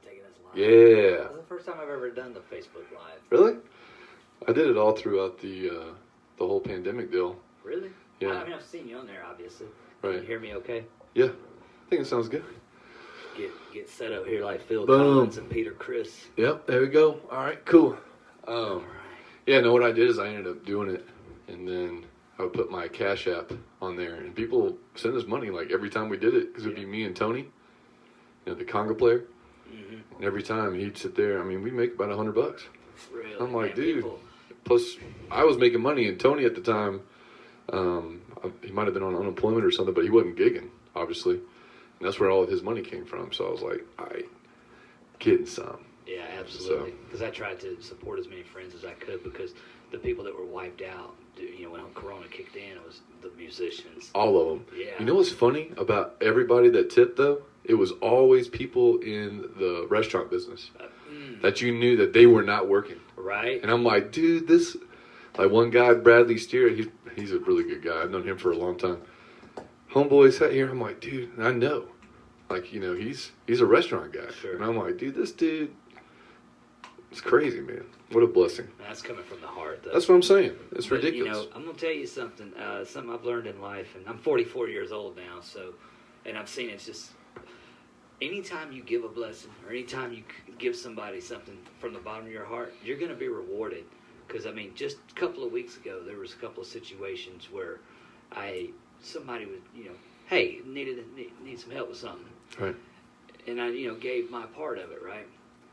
the taking us live. Yeah. That's the first time I've ever done the Facebook Live. Really? I did it all throughout the whole pandemic deal. Really? Yeah. I mean, I've seen you on there, obviously. Right. Can you hear me okay? Yeah. I think it sounds good. Get set up here like Phil Boom. Collins and Peter Criss. Yep, there we go. All right, cool. All right. Yeah, no, what I did is I ended up doing it, and then I would put my Cash App on there, and people send us money like every time we did it, because it would be me and Tony, the conga player, and every time he'd sit there. I mean, we make about $100. Really? I'm like, Man, dude. people- Plus, I was making money, and Tony at the time, he might have been on unemployment or something, but he wasn't gigging, obviously. And that's where all of his money came from. So I was like, all right, getting some. Yeah, absolutely. Because I tried to support as many friends as I could, because the people that were wiped out, when Corona kicked in, it was the musicians. All of them. Yeah. You know what's funny about everybody that tipped, though? It was always people in the restaurant business that you knew that they were not working. Right. And I'm like, dude, like one guy, Bradley Steer, he's a really good guy. I've known him for a long time. Homeboy sat here, I'm like, dude, I know. Like, he's a restaurant guy. Sure. And I'm like, dude, this dude, it's crazy, man. What a blessing. That's coming from the heart, though. That's what I'm saying. It's But, ridiculous. I'm going to tell you something. Something I've learned in life, and I'm 44 years old now, and I've seen it's just, anytime you give a blessing, or anytime you give somebody something from the bottom of your heart, you're going to be rewarded. Because, I mean, just a couple of weeks ago, there was a couple of situations where somebody was, hey, need some help with something. Right. And I, gave my part of it, right?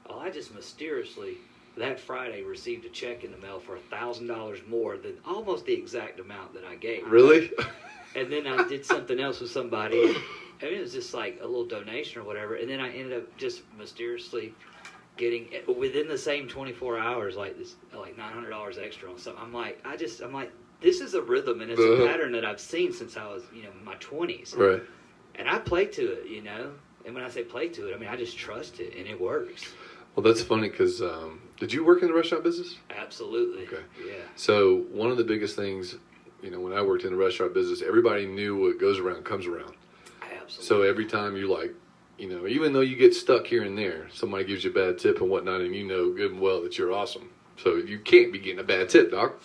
Well, I just mysteriously, that Friday, received a check in the mail for $1,000 more than almost the exact amount that I gave. Really? And then I did something else with somebody, and it was just like a little donation or whatever, and then I ended up just mysteriously getting, within the same 24 hours, like $900 extra on something. I'm like, this is a rhythm, and it's a pattern that I've seen since I was, in my 20s. Right. And I play to it, And when I say play to it, I mean, I just trust it, and it works. Well, that's funny because did you work in the restaurant business? Absolutely. Okay. Yeah. So one of the biggest things, when I worked in the restaurant business, everybody knew what goes around comes around. Absolutely. So every time you even though you get stuck here and there, somebody gives you a bad tip and whatnot, and you know good and well that you're awesome. So you can't be getting a bad tip, doc.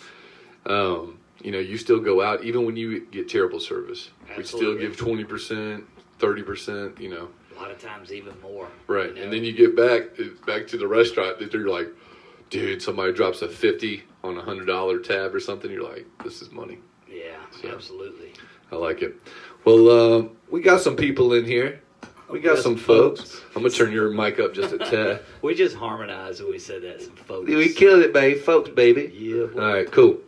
You still go out, even when you get terrible service. Absolutely. We still give 20%, 30%, A lot of times even more. Right, and then you get back to the restaurant that you're like, dude, somebody drops a 50 on a $100 tab or something. You're like, this is money. Yeah, So, absolutely. I like it. Well, we got some people in here. We got some folks. I'm going to turn your mic up just a tad. We just harmonized when we said that, some folks. We killed it, baby. Folks, baby. Yeah. All right, cool.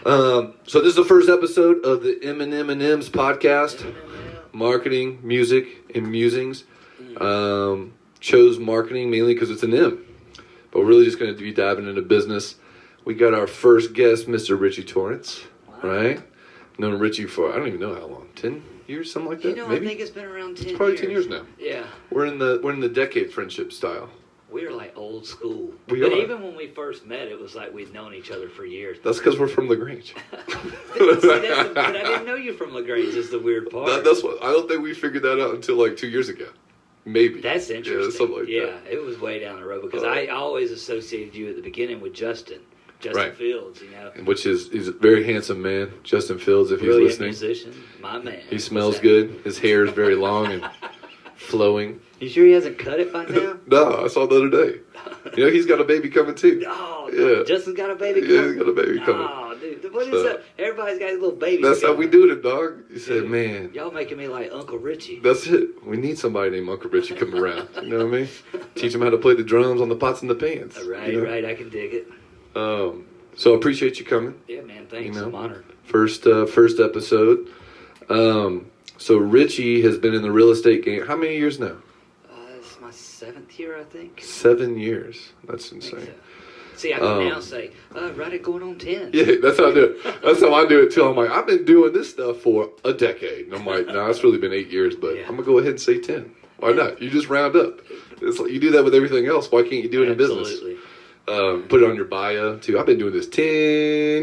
So this is the first episode of the M&M&M's podcast. Marketing, music, and musings. Chose marketing mainly because it's an M. But we're really just going to be diving into business. We got our first guest, Mr. Richie Torrance. Wow. Right? Known Richie for, I don't even know how long, 10 years, something like that? Maybe? I think it's been around 10 years. It's probably 10 years now. Yeah. We're in the decade friendship style. We're like old school. But even when we first met, it was like we'd known each other for years. That's because we're from LaGrange. But I didn't know you from LaGrange is the weird part. That's what I don't think we figured that out until like 2 years ago. Maybe. That's interesting. Yeah, something like that. It was way down the road because I always associated you at the beginning with Justin right. Fields, Which he's a very handsome man, Justin Fields, if brilliant he's listening. Musician, my man. He smells good. His hair is very long and flowing. You sure he hasn't cut it by now? No, I saw the other day. He's got a baby coming too. Oh, yeah. Justin's got a baby coming? Yeah, he's got a baby coming. Oh, dude. What is that? Everybody's got a little baby. That's how we do it, dog. You said, man. Y'all making me like Uncle Richie. That's it. We need somebody named Uncle Richie come around. You know what I mean? Teach him how to play the drums on the pots and the pans. Right, right. I can dig it. So I appreciate you coming. Yeah, man. Thanks. I'm honored. First episode. So Richie has been in the real estate game. How many years now? This is my 7th year, I think. 7 years. That's insane. See, I can now say, right at going on 10. Yeah, that's how I do it. That's how I do it too. I'm like, I've been doing this stuff for a decade. And I'm like, no, it's really been 8 years, but I'm gonna go ahead and say 10. Why not? You just round up. It's like you do that with everything else. Why can't you do it in business? Absolutely. Put it on your bio too. I've been doing this 10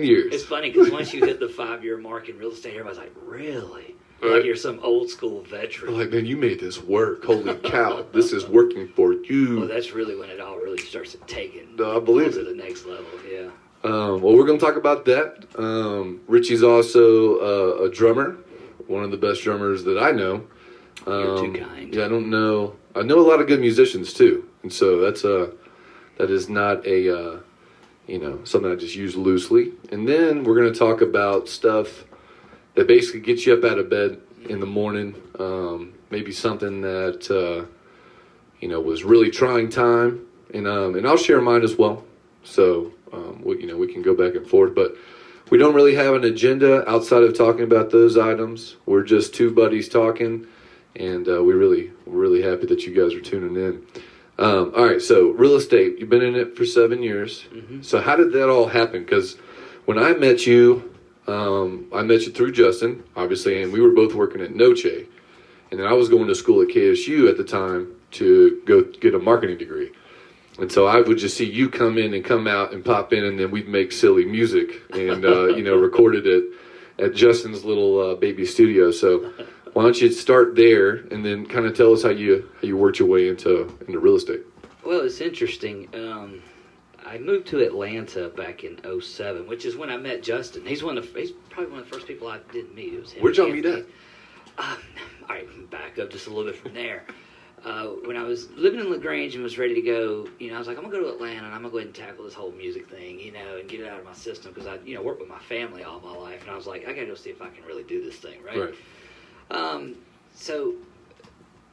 years. It's funny because once you hit the 5-year mark in real estate, everybody's like, really? Like you're some old school veteran. Like, man, you made this work. Holy cow, this is working for you. Well, that's really when it all really starts to take it. No, I believe to it. the next level. Yeah. Well, we're going to talk about that. Richie's also a drummer, one of the best drummers that I know. You're too kind. Yeah, I don't know. I know a lot of good musicians too, and so that is not a something I just use loosely. And then we're going to talk about stuff that basically gets you up out of bed in the morning. Maybe something that was really trying time, and I'll share mine as well. So we can go back and forth, but we don't really have an agenda outside of talking about those items. We're just two buddies talking, and we're really happy that you guys are tuning in. All right, so real estate, you've been in it for 7 years. Mm-hmm. So how did that all happen? Because when I met you through Justin, obviously, and we were both working at Noche, and then I was going to school at KSU at the time to go get a marketing degree. And so I would just see you come in and come out and pop in, and then we'd make silly music and, recorded it at Justin's little baby studio. So why don't you start there and then kind of tell us how you worked your way into real estate? Well, it's interesting. I moved to Atlanta back in 2007, which is when I met Justin. He's probably one of the first people I didn't meet. It was him. Where'd y'all meet at? All right, back up just a little bit from there. When I was living in LaGrange and was ready to go, I was like, I'm going to go to Atlanta and I'm going to go ahead and tackle this whole music thing, and get it out of my system because I, worked with my family all my life. And I was like, I got to go see if I can really do this thing, right? So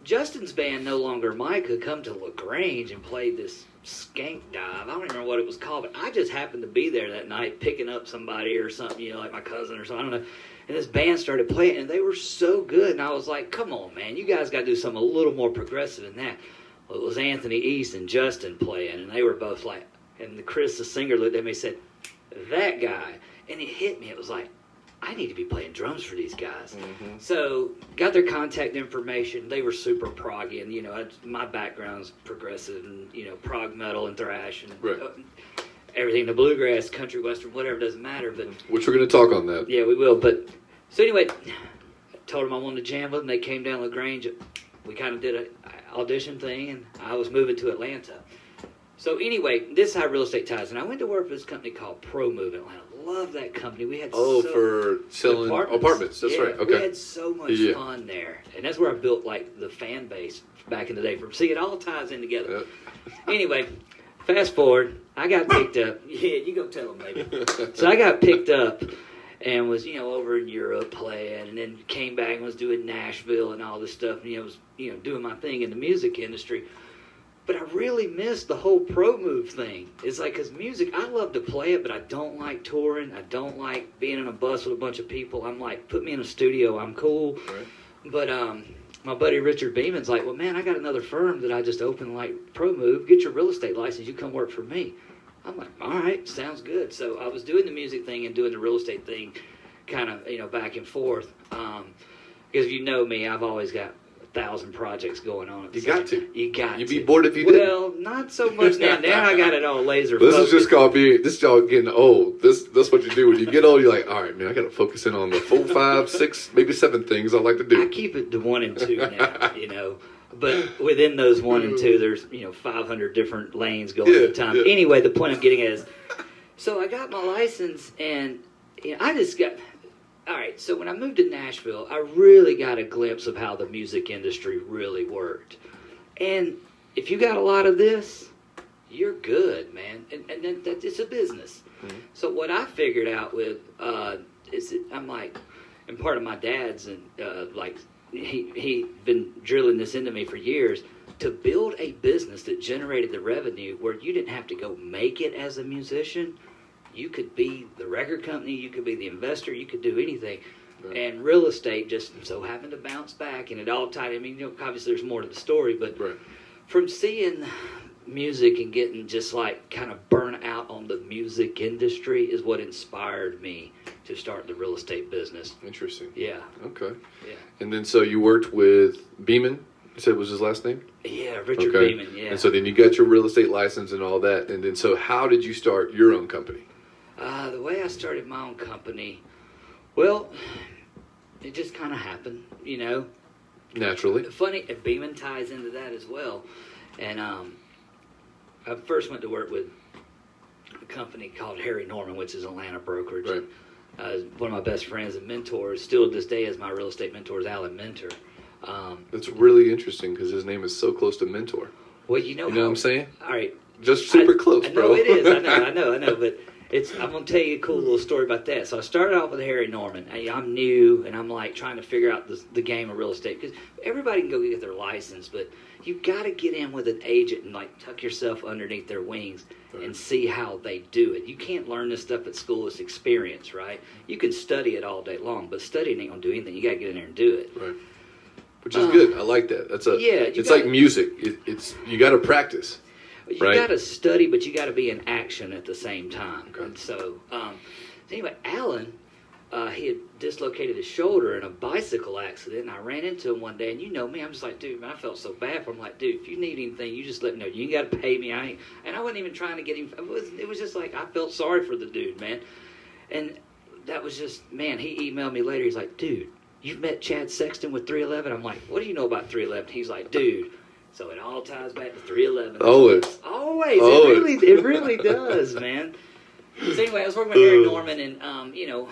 Justin's band, No Longer Mike, had come to LaGrange and played this skank dive. I don't remember what it was called, but I just happened to be there that night picking up somebody or something, like my cousin or something, I don't know. And this band started playing, and they were so good. And I was like, come on, man, you guys got to do something a little more progressive than that. Well, it was Anthony East and Justin playing, and they were both like, and Chris, the singer, looked at me and said, that guy. And it hit me. It was like, I need to be playing drums for these guys. Mm-hmm. So got their contact information. They were super proggy, and, my background's progressive and, prog metal and thrash and everything, the bluegrass, country, western, whatever, doesn't matter. But which we're going to talk on that. Yeah, we will. But so anyway, I told them I wanted to jam with them. They came down LaGrange. We kind of did an audition thing, and I was moving to Atlanta. So anyway, this is how real estate ties. And I went to work for this company called ProMove in Atlanta. Love that company. We had for selling apartments. That's right. Okay. We had so much fun there, and that's where I built like the fan base back in the day. See, it all ties in together. Anyway. Fast forward, I got picked up. Yeah, you go tell them, baby. So I got picked up and was, over in Europe playing, and then came back and was doing Nashville and all this stuff, and, was, doing my thing in the music industry. But I really missed the whole pro move thing. It's like, because music, I love to play it, but I don't like touring. I don't like being in a bus with a bunch of people. I'm like, put me in a studio, I'm cool. Right. But, my buddy Richard Beeman's like, well, man, I got another firm that I just opened, like ProMove. Get your real estate license. You come work for me. I'm like, all right, sounds good. So I was doing the music thing and doing the real estate thing kind of, back and forth. Because you know me, I've always got 1,000 projects going on. You got to. You'd be bored if you didn't. Well, not so much now. Now I got it all laser focused. This is y'all getting old. That's what you do. When you get old, you're like, all right, man, I got to focus in on the 4, 5, 6, maybe 7 things I like to do. I keep it to 1 and 2 now, But within those 1 and 2, there's, 500 different lanes going at a time. Yeah. Anyway, the point I'm getting at is, so I got my license, and I just got... All right, so when I moved to Nashville, I really got a glimpse of how the music industry really worked. And if you got a lot of this, you're good, man. And it's a business. Mm-hmm. So what I figured out with is that I'm like, and part of my dad's, and he been drilling this into me for years, to build a business that generated the revenue where you didn't have to go make it as a musician. You could be the record company, you could be the investor, you could do anything. Right. And real estate just so happened to bounce back, and it all tied. I mean, obviously there's more to the story, but from seeing music and getting just like kind of burnt out on the music industry is what inspired me to start the real estate business. Interesting. Yeah. Okay. Yeah. And then so you worked with Beeman, you said was his last name? Yeah, Richard Beeman, yeah. And so then you got your real estate license and all that, and then so how did you start your own company? The way I started my own company, well, it just kind of happened, you know. Naturally. Funny, Beeman ties into that as well. And I first went to work with a company called Harry Norman, which is Atlanta brokerage. Right. One of my best friends and mentors, still to this day, is my real estate mentor, is Alan Mentor. That's really interesting because his name is so close to Mentor. Well, you know what I'm saying? All right. Just super close, bro. I know it is. I know. But I'm going to tell you a cool little story about that. So I started off with Harry Norman. I'm new, and I'm like trying to figure out the game of real estate because everybody can go get their license, but you've got to get in with an agent and like tuck yourself underneath their wings and see how they do it. You can't learn this stuff at school. It's experience, right? You can study it all day long, but studying ain't going to do anything. You got to get in there and do it. Right. Which is good. I like that. It's like music. It's you got to practice. You got to study, but you got to be in action at the same time. Okay. And so, anyway, Alan, he had dislocated his shoulder in a bicycle accident, and I ran into him one day. And you know me, I'm just like, dude, man, I felt so bad for him. Like, dude, if you need anything, you just let me know. You ain't got to pay me. And I wasn't even trying to get him. It was just like I felt sorry for the dude, man. And that was just, man. He emailed me later. He's like, dude, you've met Chad Sexton with 311. I'm like, what do you know about 311? He's like, dude. So it all ties back to 311. Always. It really does, man. So anyway, I was working with Harry Norman, and you know,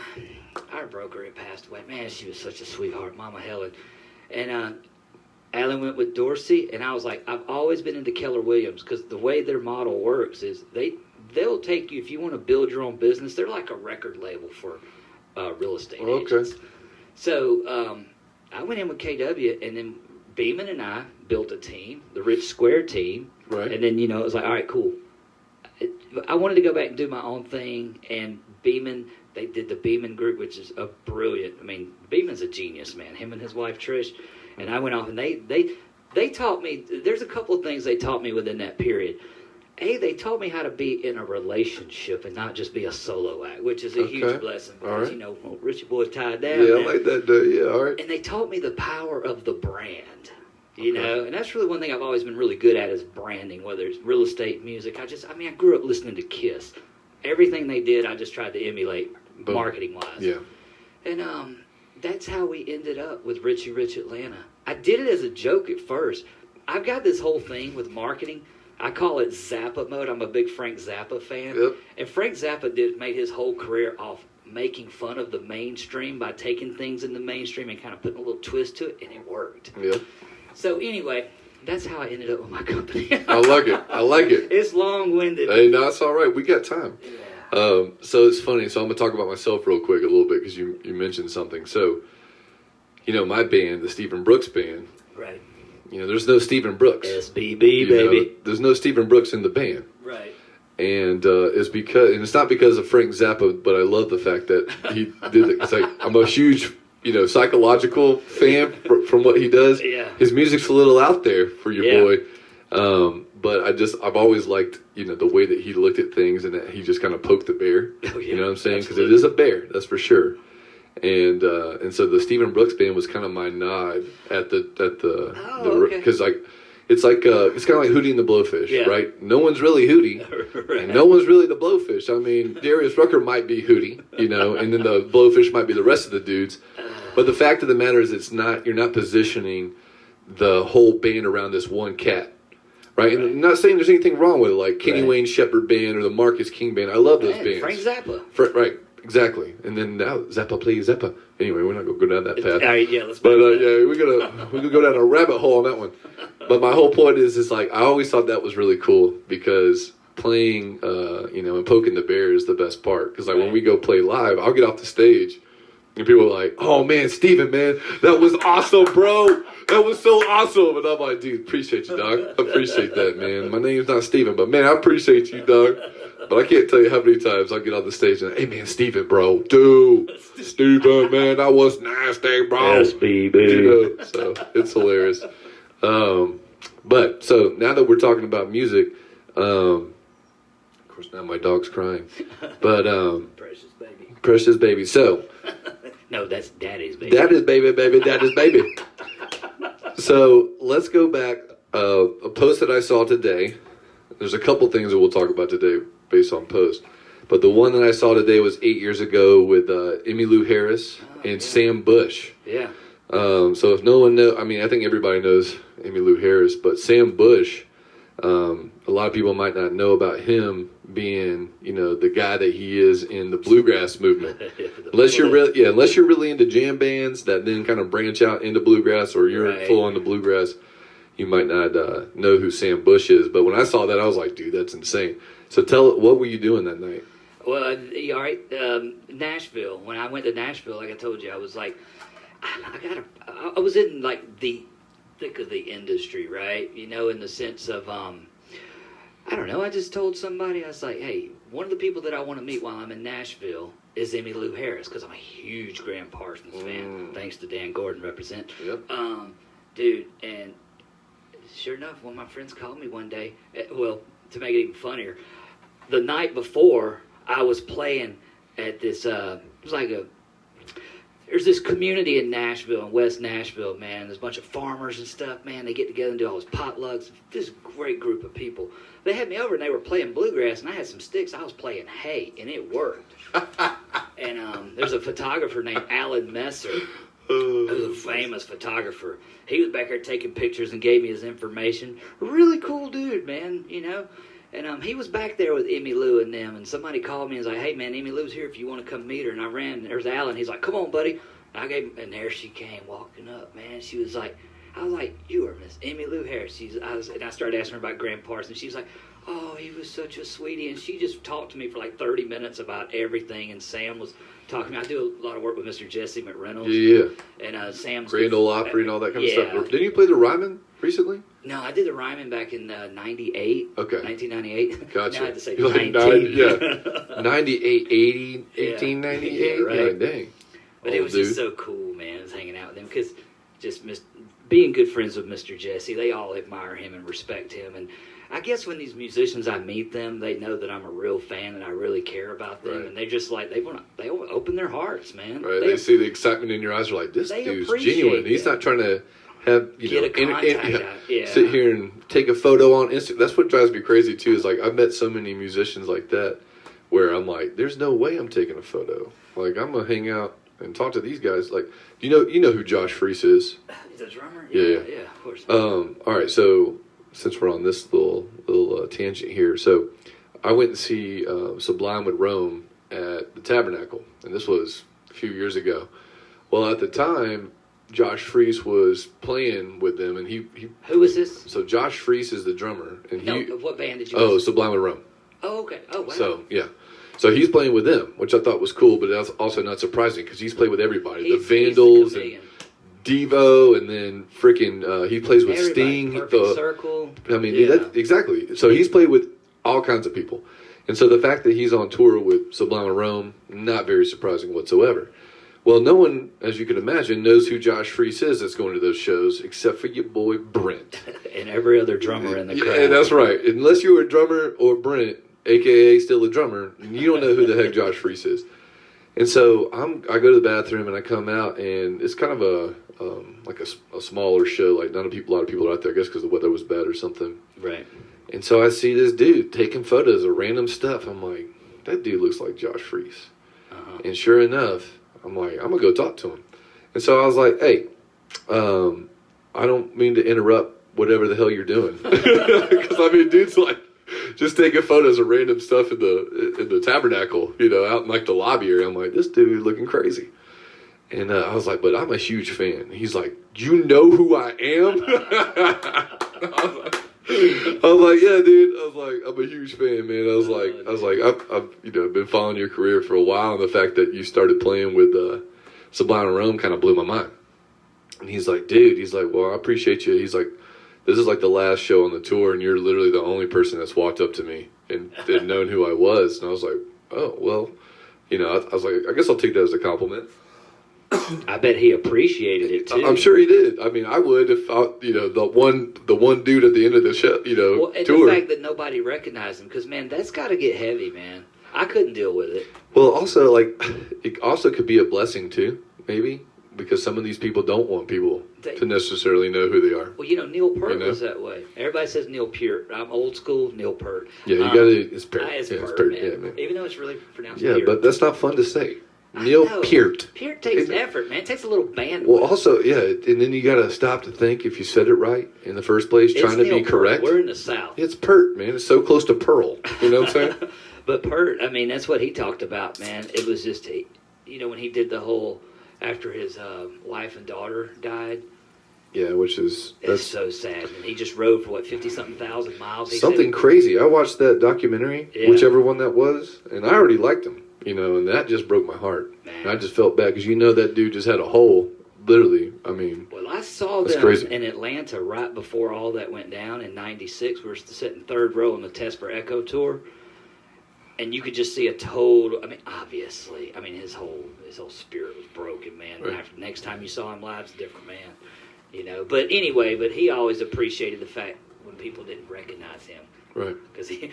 our broker had passed away. Man, she was such a sweetheart, Mama Helen. And Alan went with Dorsey, and I was like, I've always been into Keller Williams because the way their model works is they'll take you if you want to build your own business. They're like a record label for real estate agents. So I went in with KW, and then Beeman and I built a team, the Rich Square team. Right. And then, you know, it was like, all right, cool. I wanted to go back and do my own thing. And Beeman, they did the Beeman group, which is a brilliant. I mean, Beeman's a genius, man. Him and his wife, Trish. And I went off, and they taught me, there's a couple of things they taught me within that period. They taught me how to be in a relationship and not just be a solo act, which is a huge blessing because, you know, Richie Boy's tied down. Yeah, I like that. Yeah, all right. And they taught me the power of the brand, you know, and that's really one thing I've always been really good at is branding, whether it's real estate, music. I grew up listening to Kiss. Everything they did, I just tried to emulate marketing-wise. Yeah. And that's how we ended up with Richie Rich Atlanta. I did it as a joke at first. I've got this whole thing with marketing. I call it Zappa mode. I'm a big Frank Zappa fan. Yep. And Frank Zappa made his whole career off making fun of the mainstream by taking things in the mainstream and kind of putting a little twist to it, and it worked. Yeah. So anyway, that's how I ended up with my company. I like it. It's long-winded. Hey, no, it's all right. We got time. Yeah. So it's funny. So I'm going to talk about myself real quick a little bit because you mentioned something. So, you know, my band, the Stephen Brooks Band. Right. You know, there's no Stephen Brooks. SBB, baby. There's no Stephen Brooks in the band. Right. And it's not because of Frank Zappa, but I love the fact that he did it. It's like, I'm a huge, you know, psychological fan from what he does. Yeah. His music's a little out there for your boy. But I've always liked, you know, the way that he looked at things and that he just kind of poked the bear. Oh, yeah. You know what I'm saying? Because it is a bear, that's for sure. And so the Stephen Brooks Band was kind of my nod at the because it's kind of like Hootie and the Blowfish, right? No one's really Hootie, right. and no one's really the Blowfish. I mean, Darius Rucker might be Hootie, you know, and then the Blowfish might be the rest of the dudes. But the fact of the matter is, you're not positioning the whole band around this one cat. Right, and I'm not saying there's anything wrong with it, like Kenny Wayne Shepherd Band or the Marcus King Band. I love those bands. Frank Zappa. Right, exactly. And then now Zappa plays Zappa. Anyway, we're not gonna go down that path. All right, yeah, let's. But we could go down a rabbit hole on that one. But my whole point is like I always thought that was really cool because playing, you know, and poking the bear is the best part. Because like when we go play live, I'll get off the stage. And people are like, oh, man, Steven, man, that was awesome, bro. That was so awesome. And I'm like, dude, appreciate you, dog. I appreciate that, man. My name's not Steven, but, man, I appreciate you, dog. But I can't tell you how many times I get on the stage and, hey, man, Steven, bro. Dude, Steven, man, that was nasty, bro. Yes, baby. You know, so it's hilarious. But so now that we're talking about music, of course, now my dog's crying. But Precious baby. So. No, that's Daddy's baby. That is baby. That is baby. So let's go back. A post that I saw today. There's a couple things that we'll talk about today based on post. But the one that I saw today was 8 years ago with Emmylou Harris and Sam Bush. Yeah. So if no one knows, I mean, I think everybody knows Emmylou Harris, but Sam Bush, a lot of people might not know about him being, the guy that he is in the bluegrass movement. unless you're really into jam bands that then kind of branch out into bluegrass, or you're full on the bluegrass, you might not know who Sam Bush is. But when I saw that, I was like, dude, that's insane. So what were you doing that night? Well, all right, Nashville. When I went to Nashville, like I told you, I was like, I was in like the thick of the industry, right? In the sense of, I don't know. I just told somebody, I was like, hey, one of the people that I want to meet while I'm in Nashville is Emmylou Harris, because I'm a huge Graham Parsons fan. Thanks to Dan Gordon represent. Yep. Dude, and sure enough, one of my friends called me one day. Well, to make it even funnier, the night before I was playing at this. It was like there's this community in Nashville, in West Nashville, man. There's a bunch of farmers and stuff, man. They get together and do all those potlucks. This great group of people. They had me over and they were playing bluegrass, and I had some sticks. I was playing hay, and it worked. And there's a photographer named Alan Messer, who's a famous photographer. He was back there taking pictures and gave me his information. Really cool dude, man, And he was back there with Emmylou and them, and somebody called me and was like, hey, man, Emmylou's here if you want to come meet her. And I ran, and there's Alan. He's like, come on, buddy. And and there she came walking up, man. She was like, I was like, you are Miss Emmylou Harris. And I started asking her about Graham Parsons. She was like, oh, he was such a sweetie. And she just talked to me for like 30 minutes about everything. And Sam was talking to me. I do a lot of work with Mr. Jesse McReynolds. Yeah. And Sam's Grand Ole Opry and all that kind of stuff. Didn't you play the Ryman recently? No, I did the Ryman back in 98. Okay. 1998. Gotcha. Now I had to say You're 19. Like 98, 80, 1898. Yeah, right. Yeah, dang. But it was just so cool, man. I was hanging out with them because just being good friends with Mr. Jesse, they all admire him and respect him. And I guess when these musicians, I meet them, they know that I'm a real fan and I really care about them. Right. And they just like, they want to open their hearts, man. Right. They see the excitement in your eyes. They're like, this dude's genuine. He's not trying to have, sit here and take a photo on Instagram. That's what drives me crazy too, is like, I've met so many musicians like that where I'm like, there's no way I'm taking a photo. Like, I'm going to hang out and talk to these guys. Like, you know who Josh Freese is? He's a drummer? Yeah, of course. All right, so since we're on this little tangent here, so I went to see Sublime with Rome at the Tabernacle, and this was a few years ago. Well, at the time, Josh Freese was playing with them, and he Who was this? So Josh Freese is the drummer, and what band did you? Sublime with Rome. Oh, okay. Oh, wow. So yeah. So he's playing with them, which I thought was cool, but that's also not surprising because he's played with everybody. The Vandals and Devo, and then freaking he plays with Sting. Perfect Circle. I mean, exactly. So he's played with all kinds of people. And so the fact that he's on tour with Sublime and Rome, not very surprising whatsoever. Well, no one, as you can imagine, knows who Josh Freese is that's going to those shows, except for your boy Brent. And every other drummer in the crowd. Yeah, that's right. Unless you were a drummer or Brent, a.k.a. still a drummer, you don't know who the heck Josh Freese is. And so I go to the bathroom and I come out, and it's kind of a smaller show. Like, a lot of people are out there, I guess, because the weather was bad or something. Right. And so I see this dude taking photos of random stuff. I'm like, that dude looks like Josh Freese. Uh-huh. And sure enough, I'm like, I'm going to go talk to him. And so I was like, hey, I don't mean to interrupt whatever the hell you're doing. Because, I mean, dude's like, just taking photos of random stuff in the Tabernacle, out in like the lobby area. I'm like, this dude looking crazy. And I was like, but I'm a huge fan. He's like, you know who I am? I was like, yeah, dude. I was like, I'm a huge fan, man. I was like, I've been following your career for a while, and the fact that you started playing with Sublime and Rome kind of blew my mind. And he's like, dude, well, I appreciate you. He's like, this is like the last show on the tour, and you're literally the only person that's walked up to me and known who I was. And I was like, oh, well, I was like, I guess I'll take that as a compliment. I bet he appreciated it too. I'm sure he did. I mean, I would if the one dude at the end of the show, and tour. The fact that nobody recognized him, because man, that's got to get heavy, man. I couldn't deal with it. Well, also it also could be a blessing too, maybe, because some of these people don't want people to necessarily know who they are. Well, Neil Peart was that way. Everybody says Neil Peart. I'm old school, Neil Peart. Yeah, you got to. It's Peart. It's Peart, Peart, man. man. Even though it's really pronounced Peart. Peart. But that's not fun to say. Neil Peart. Peart takes effort, man. It takes a little bandwidth. Well, also, and then you got to stop to think if you said it right in the first place, trying to be correct. We're in the South. It's Peart, man. It's so close to Pearl. You know what I'm saying? But Peart, that's what he talked about, man. It was just, when he did the whole, after his wife and daughter died. Yeah, that's so sad. And he just rode for 50-something thousand miles. Something crazy. I watched that documentary, whichever one that was, and I already liked him. And that just broke my heart. And I just felt bad because that dude just had a hole, literally. Well, I saw them in Atlanta right before all that went down in '96. We were sitting third row on the Test for Echo tour, and you could just see a total. Obviously, his whole spirit was broken, man. Right. After the next time you saw him live, it's a different man, But anyway, he always appreciated the fact when people didn't recognize him, right? Because he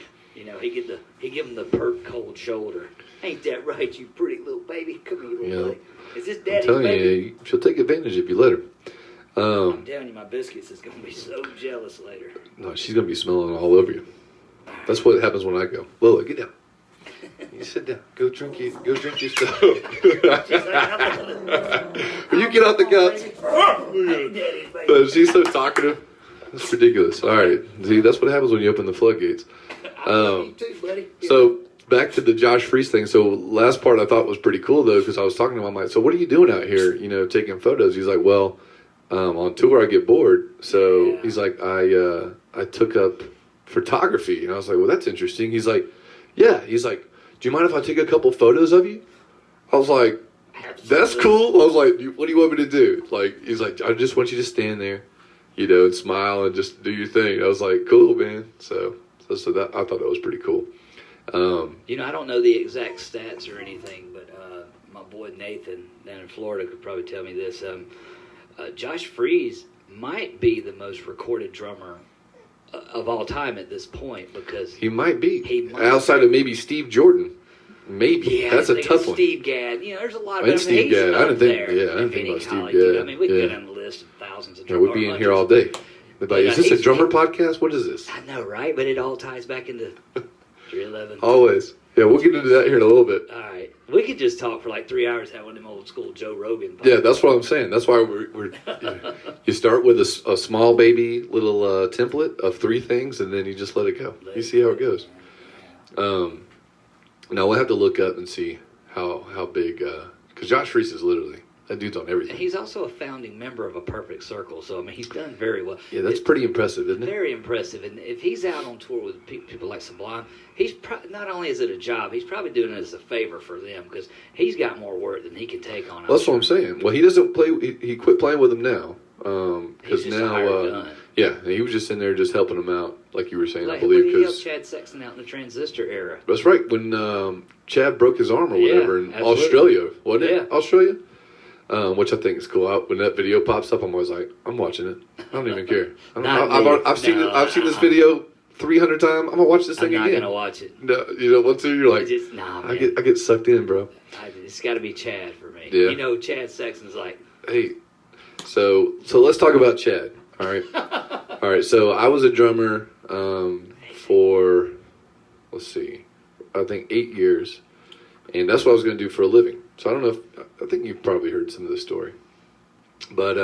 give him the pert cold shoulder. Ain't that right, you pretty little baby? Come here, little buddy. Is this daddy's baby? I'm telling you, she'll take advantage if you let her. I'm telling you, my biscuits is going to be so jealous later. No, she's going to be smelling all over you. That's what happens when I go. Lola, get down. You sit down. Go drink your stuff. You get off the couch. But she's so talkative. That's ridiculous. All right. See, that's what happens when you open the floodgates. I love you too, buddy. So back to the Josh Freese thing. So last part I thought was pretty cool though, because I was talking to him. I'm like, so what are you doing out here? Taking photos. He's like, well, on tour I get bored. So he's like, I took up photography, and I was like, well, that's interesting. He's like, yeah. He's like, do you mind if I take a couple photos of you? I was like, that's cool. I was like, what do you want me to do? He's like, I just want you to stand there, and smile and just do your thing. I was like, cool, man. So that I thought that was pretty cool. I don't know the exact stats or anything, but my boy Nathan down in Florida could probably tell me this. Josh Freese might be the most recorded drummer of all time at this point, because he might be outside of maybe Steve Jordan. Maybe that's a tough one. Steve Gadd, there's a lot of them. Steve Gadd, I didn't think about Steve Gadd. We could get on the list of thousands of drummers. We'd be in here all day. Is this a drummer podcast? What is this? I know, right? But it all ties back into 311. Always. Yeah, we'll get into that here in a little bit. All right. We could just talk for 3 hours, have one of them old school Joe Rogan podcasts. Yeah, that's what I'm saying. That's why we're you start with a small baby little template of 3 things, and then you just let it go. You see how it goes. Now we'll have to look up and see how big, because Josh Freese is literally, that dude's on everything. And he's also a founding member of a Perfect Circle, so he's done very well. Yeah, that's pretty impressive, isn't it? Very impressive, and if he's out on tour with people like Sublime, he's not only is it a job, he's probably doing it as a favor for them, because he's got more work than he can take on. Well, that's what I'm saying. Well, he doesn't play. He quit playing with them now, because now, he was just in there just helping them out, like you were saying, I believe. He helped Chad Sexton out in the Transistor era. That's right, when Chad broke his arm or whatever in Australia, wasn't it? Yeah. Australia? Which I think is cool. When that video pops up, I'm always like, I'm watching it. I don't even care. I've seen this video 300 times. I'm gonna watch this thing again. I'm not gonna watch it. No, you don't want to. You're like, I get sucked in, bro. It's got to be Chad for me. Yeah. Chad Sexton's like. Hey, so let's talk about Chad. All right, all right. So I was a drummer for, let's see, I think 8 years, and that's what I was gonna do for a living. So I don't know I think you've probably heard some of this story. But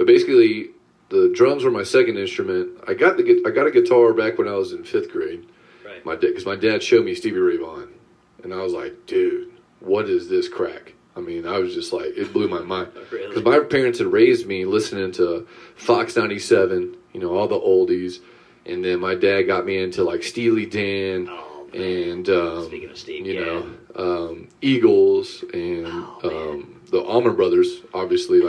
basically the drums were my second instrument. I got a guitar back when I was in 5th grade. Right. Because my dad showed me Stevie Ray Vaughan. And I was like, dude, what is this crack? I was just like, it blew my mind. Because my parents had raised me listening to Fox 97, all the oldies. And then my dad got me into Steely Dan. And speaking of Steve, Eagles and the Allman Brothers, obviously.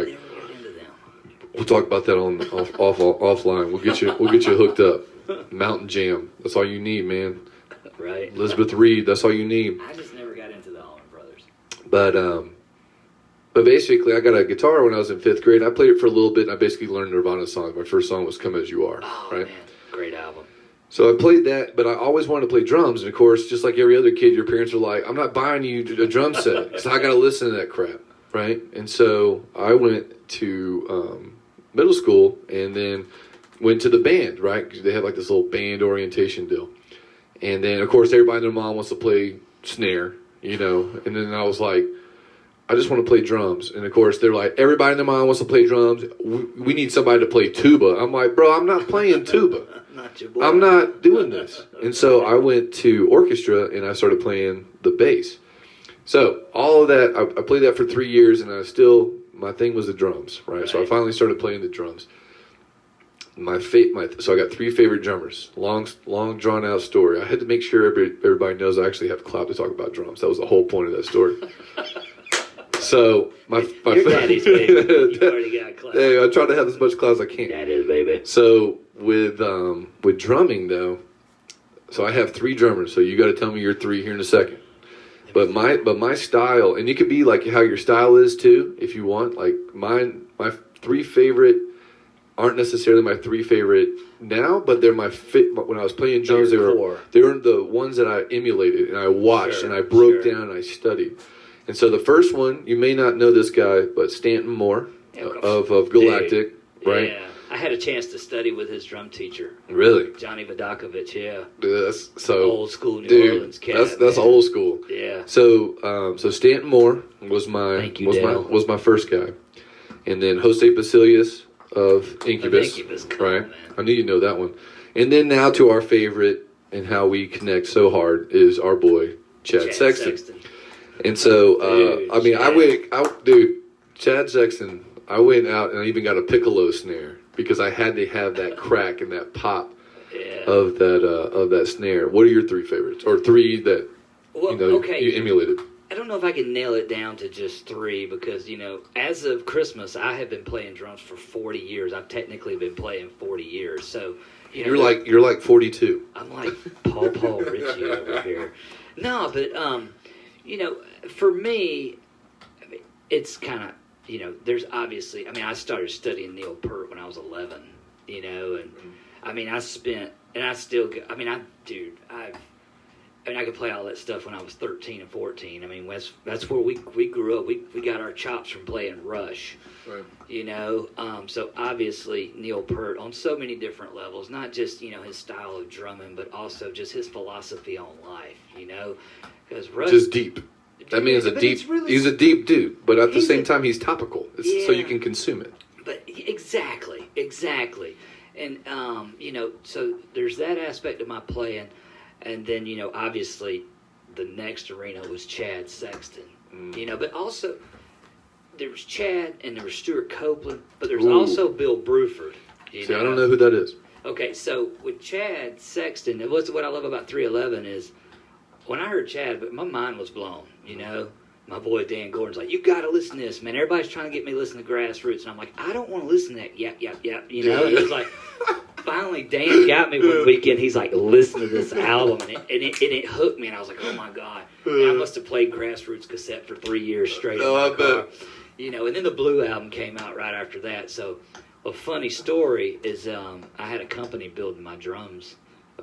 We'll talk about that offline. We'll get you hooked up. Mountain Jam, that's all you need, man. Right. Elizabeth Reed, that's all you need. I just never got into the Allman Brothers. But basically, I got a guitar when I was in 5th grade. I played it for a little bit, and I basically learned Nirvana songs. My first song was "Come As You Are." Oh, right? Man. Great album. So I played that, but I always wanted to play drums. And, of course, just like every other kid, your parents are like, I'm not buying you a drum set, so I got to listen to that crap. right? And so I went to middle school and then went to the band, right? 'Cause they have like this little band orientation deal. And then, of course, everybody and their mom wants to play snare, you know. And then I was like, I just want to play drums. And, of course, they're like, everybody and their mom wants to play drums. We need somebody to play tuba. I'm like, bro, I'm not playing tuba. Not your boy. I'm not doing this. And so I went to orchestra and I started playing the bass. So all of that, I played that for 3 years, and my thing was the drums, right? So I finally started playing the drums. So I got 3 favorite drummers. Long drawn out story. I had to make sure everybody knows I actually have clout to talk about drums. That was the whole point of that story. So my your daddy's baby. You already got clout. Hey, I try to have as much clout as I can. That is, baby. So with drumming though, so I have 3 drummers. So you got to tell me your 3 here in a second. But my style, and you could be like how your style is too, if you want. Like my 3 favorite aren't necessarily my 3 favorite now, but they're my when I was playing drums. They were the ones that I emulated and I watched and I broke down and I studied. And so the first one, you may not know this guy, but Stanton Moore of Galactic, right? Yeah. I had a chance to study with his drum teacher. Really? Johnny Vodakovich, yeah. Dude, that's so old school New Orleans cat. That's old school. Yeah. So Stanton Moore was my first guy. And then Jose Basilius of Incubus. Right. Man. I knew you know that one. And then now to our favorite and how we connect so hard is our boy Chad Sexton. And so Chad Sexton, I went out and I even got a piccolo snare because I had to have that crack and that pop of that snare. What are your 3 favorites, or 3 that you emulated? I don't know if I can nail it down to just 3 because as of Christmas I have been playing drums for 40 years. I've technically been playing 40 years. So you're like 42. I'm like Paul Richie over here. No, but for me, it's kind of. There's obviously, I started studying Neil Peart when I was 11, and I spent, and I still, I could play all that stuff when I was 13 and 14. That's where we grew up. We got our chops from playing Rush, right. So obviously Neil Peart on so many different levels, not just, his style of drumming, but also just his philosophy on life, because Rush. Just deep. That means he's a deep dude, but at the same time, he's topical, so you can consume it. But exactly. And, so there's that aspect of my playing. And then, obviously, the next arena was Chad Sexton. But also, there was Chad and there was Stuart Copeland, but there's also Bill Bruford. I don't know who that is. Okay, so with Chad Sexton, what I love about 311 is, when I heard Chad, but my mind was blown, My boy Dan Gordon's like, you got to listen to this, man. Everybody's trying to get me to listen to Grassroots. And I'm like, I don't want to listen to that yap. It was like, finally Dan got me one weekend. He's like, listen to this album. And it hooked me. And I was like, oh, my God. And I must have played Grassroots cassette for 3 years straight in my car. And then the Blue album came out right after that. So a funny story is I had a company building my drums.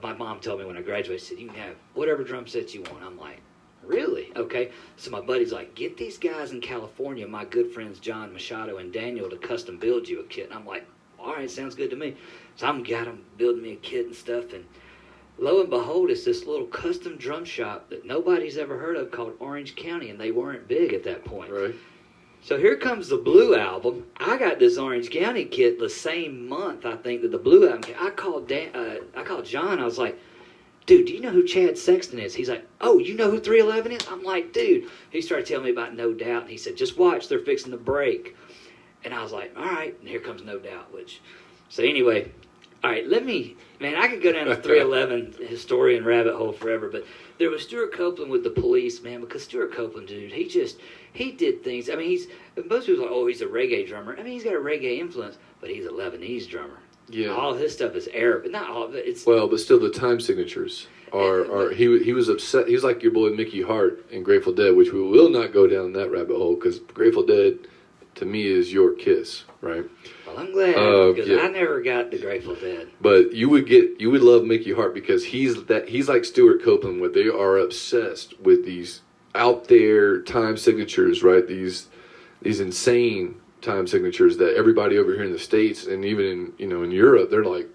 My mom told me when I graduated, she said, you can have whatever drum sets you want. I'm like, really? Okay. So my buddy's like, get these guys in California, my good friends John Machado and Daniel, to custom build you a kit. And I'm like, all right, sounds good to me. So I'm got them building me a kit and stuff. And lo and behold, it's this little custom drum shop that nobody's ever heard of called Orange County, and they weren't big at that point. Right. So here comes the Blue album. I got this Orange County kit the same month, I think, that the Blue album came. I called John. I was like, dude, do you know who Chad Sexton is? He's like, oh, you know who 311 is? I'm like, dude. He started telling me about No Doubt, and he said, just watch, they're fixing to break. And I was like, all right, and here comes No Doubt. So anyway, all right, I could go down the 311 historian rabbit hole forever, but there was Stuart Copeland with the Police, man, because Stuart Copeland, dude, he did things. Most people are like, oh, he's a reggae drummer. He's got a reggae influence, but he's a Lebanese drummer. Yeah. All his stuff is Arab, not all of it. But still the time signatures are he was upset. He was like your boy Mickey Hart in Grateful Dead, which we will not go down that rabbit hole because Grateful Dead to me is your Kiss, right? Well, I'm glad because I never got the Grateful Dead. But you would love Mickey Hart because he's like Stuart Copeland, where they are obsessed with these out there time signatures, right? These these insane time signatures that everybody over here in the States and even in Europe, they're like,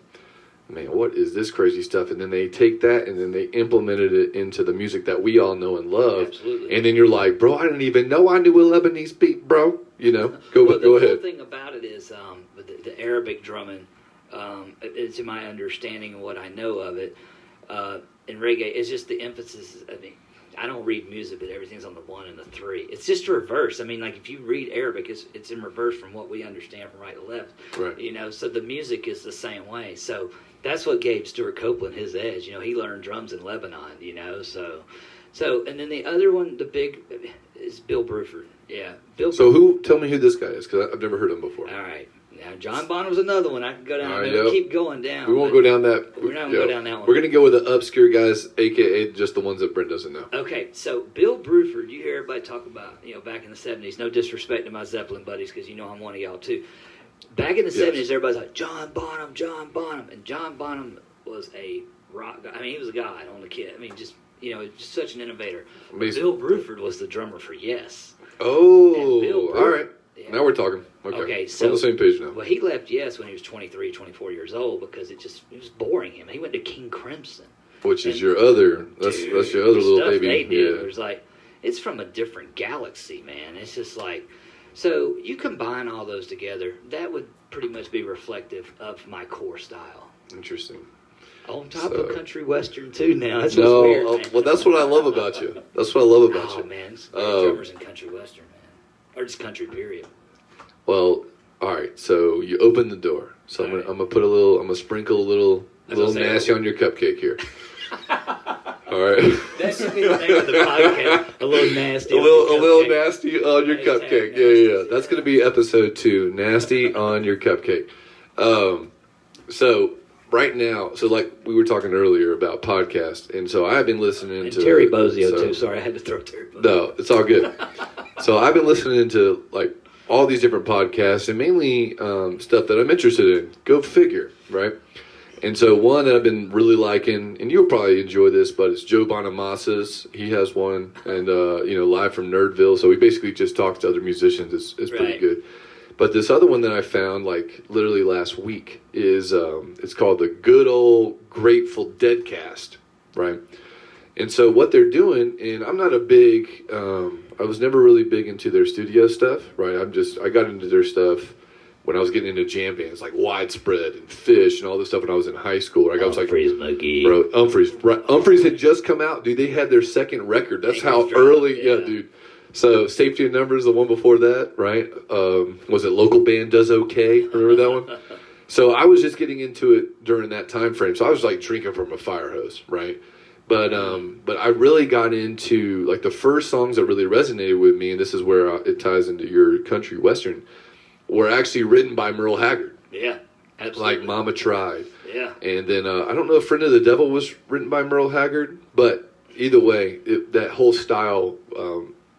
man, what is this crazy stuff? And then they take that and then they implemented it into the music that we all know and love. Absolutely. And then you're like, bro, I didn't even know I knew a Lebanese beat, bro. Go ahead. The cool thing about it is the Arabic drumming, to my understanding and what I know of it, in reggae, it's just the emphasis. I mean, I don't read music, but everything's on the 1 and the 3. It's just reverse. I mean, like if you read Arabic, it's in reverse from what we understand from right to left. Right. So the music is the same way. So that's what gave Stuart Copeland his edge. He learned drums in Lebanon. So and then the other one, the big, is Bill Bruford. Yeah, Bill. So tell me who this guy is, because I've never heard him before. All right. Now, John Bonham's another one. I can go down. Right, We'll keep going down. We won't go down that. We're not going to go down that one. We're going to go with the obscure guys, a.k.a. just the ones that Brent doesn't know. Okay, so Bill Bruford, you hear everybody talk about, back in the 70s. No disrespect to my Zeppelin buddies, because I'm one of y'all too. Back in the 70s, everybody's like, John Bonham. And John Bonham was a rock guy. I mean, he was a guy on the kid. I mean, just such an innovator. Bill Bruford was the drummer for Yes. Oh, all right. Yeah. Now we're talking. Okay, so we're on the same page now. Well, he left Yes when he was 23, 24 years old because it was boring him. He went to King Crimson, which is your other. That's your other little baby. They do. Yeah. It was like it's from a different galaxy, man. It's just like so you combine all those together. That would pretty much be reflective of my core style. Interesting. On top of country western too. Now that's what's weird. Well, that's what I love about you. That's what I love about you. Oh man, drummers in country western, man, or just country period. Well, all right. So you open the door. So I'm gonna put I'm gonna sprinkle a little nasty on your cupcake here. All right. That should be the name of the podcast. A little nasty. A little nasty on your cupcake. Yeah. That's gonna be episode 2. Nasty on your cupcake. So right now, so like we were talking earlier about podcasts, and so I've been listening to Terry Bozzio too. Sorry, I had to throw Terry Bozzio. No, it's all good. So I've been listening to like all these different podcasts and mainly stuff that I'm interested in. Go figure, right? And so one that I've been really liking, and you'll probably enjoy this, but it's Joe Bonamassa's. He has one, and live from Nerdville. So he basically just talks to other musicians. It's pretty good. But this other one that I found, like literally last week, is it's called the Good Old Grateful Dead Cast, right? And so what they're doing, and I'm not a big, I was never really big into their studio stuff, right? I got into their stuff when I was getting into jam bands like Widespread and Fish and all this stuff when I was in high school. Right? I was like, bro, Humphreys had just come out, dude. They had their second record. That's how early, yeah, dude. So Safety in Numbers, the one before that, right? Was it Local Band Does Okay? Remember that one? So I was just getting into it during that time frame. So I was like drinking from a fire hose, right? But I really got into like the first songs that really resonated with me, and this is where it ties into your country western, were actually written by Merle Haggard. Yeah, absolutely. Like Mama Tried. Yeah. And then I don't know if Friend of the Devil was written by Merle Haggard, but either way, that whole style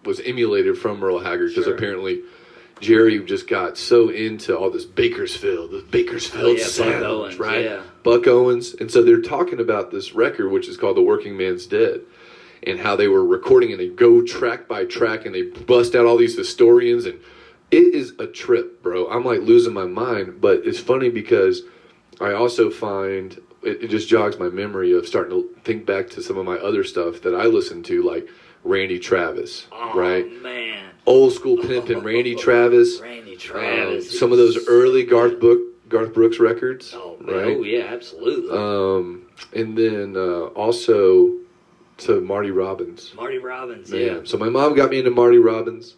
was emulated from Merle Haggard because apparently Jerry just got so into all this Bakersfield sound, Buck Owens, right? Yeah. Buck Owens. And so they're talking about this record, which is called The Working Man's Dead, and how they were recording and they go track by track and they bust out all these historians, and it is a trip, bro. I'm like losing my mind, but it's funny because I also find it just jogs my memory of starting to think back to some of my other stuff that I listened to, like Randy Travis, right? Man. Old school pimpin' Randy Travis. Randy Travis. Some of those early Garth Brooks records. Oh, man. Right? Oh, yeah, absolutely. And then also to Marty Robbins. Marty Robbins, Man. yeah. So my mom got me into Marty Robbins.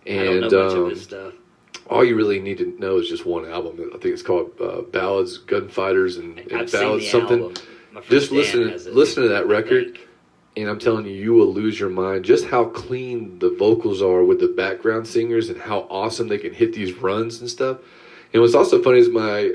And, I don't know much of his stuff. All you really need to know is just one album. I think it's called Ballads, Gunfighters, and Ballads something. Album. Just listen to that record. And I'm telling you, you will lose your mind. Just how clean the vocals are with the background singers and how awesome they can hit these runs and stuff. And what's also funny is my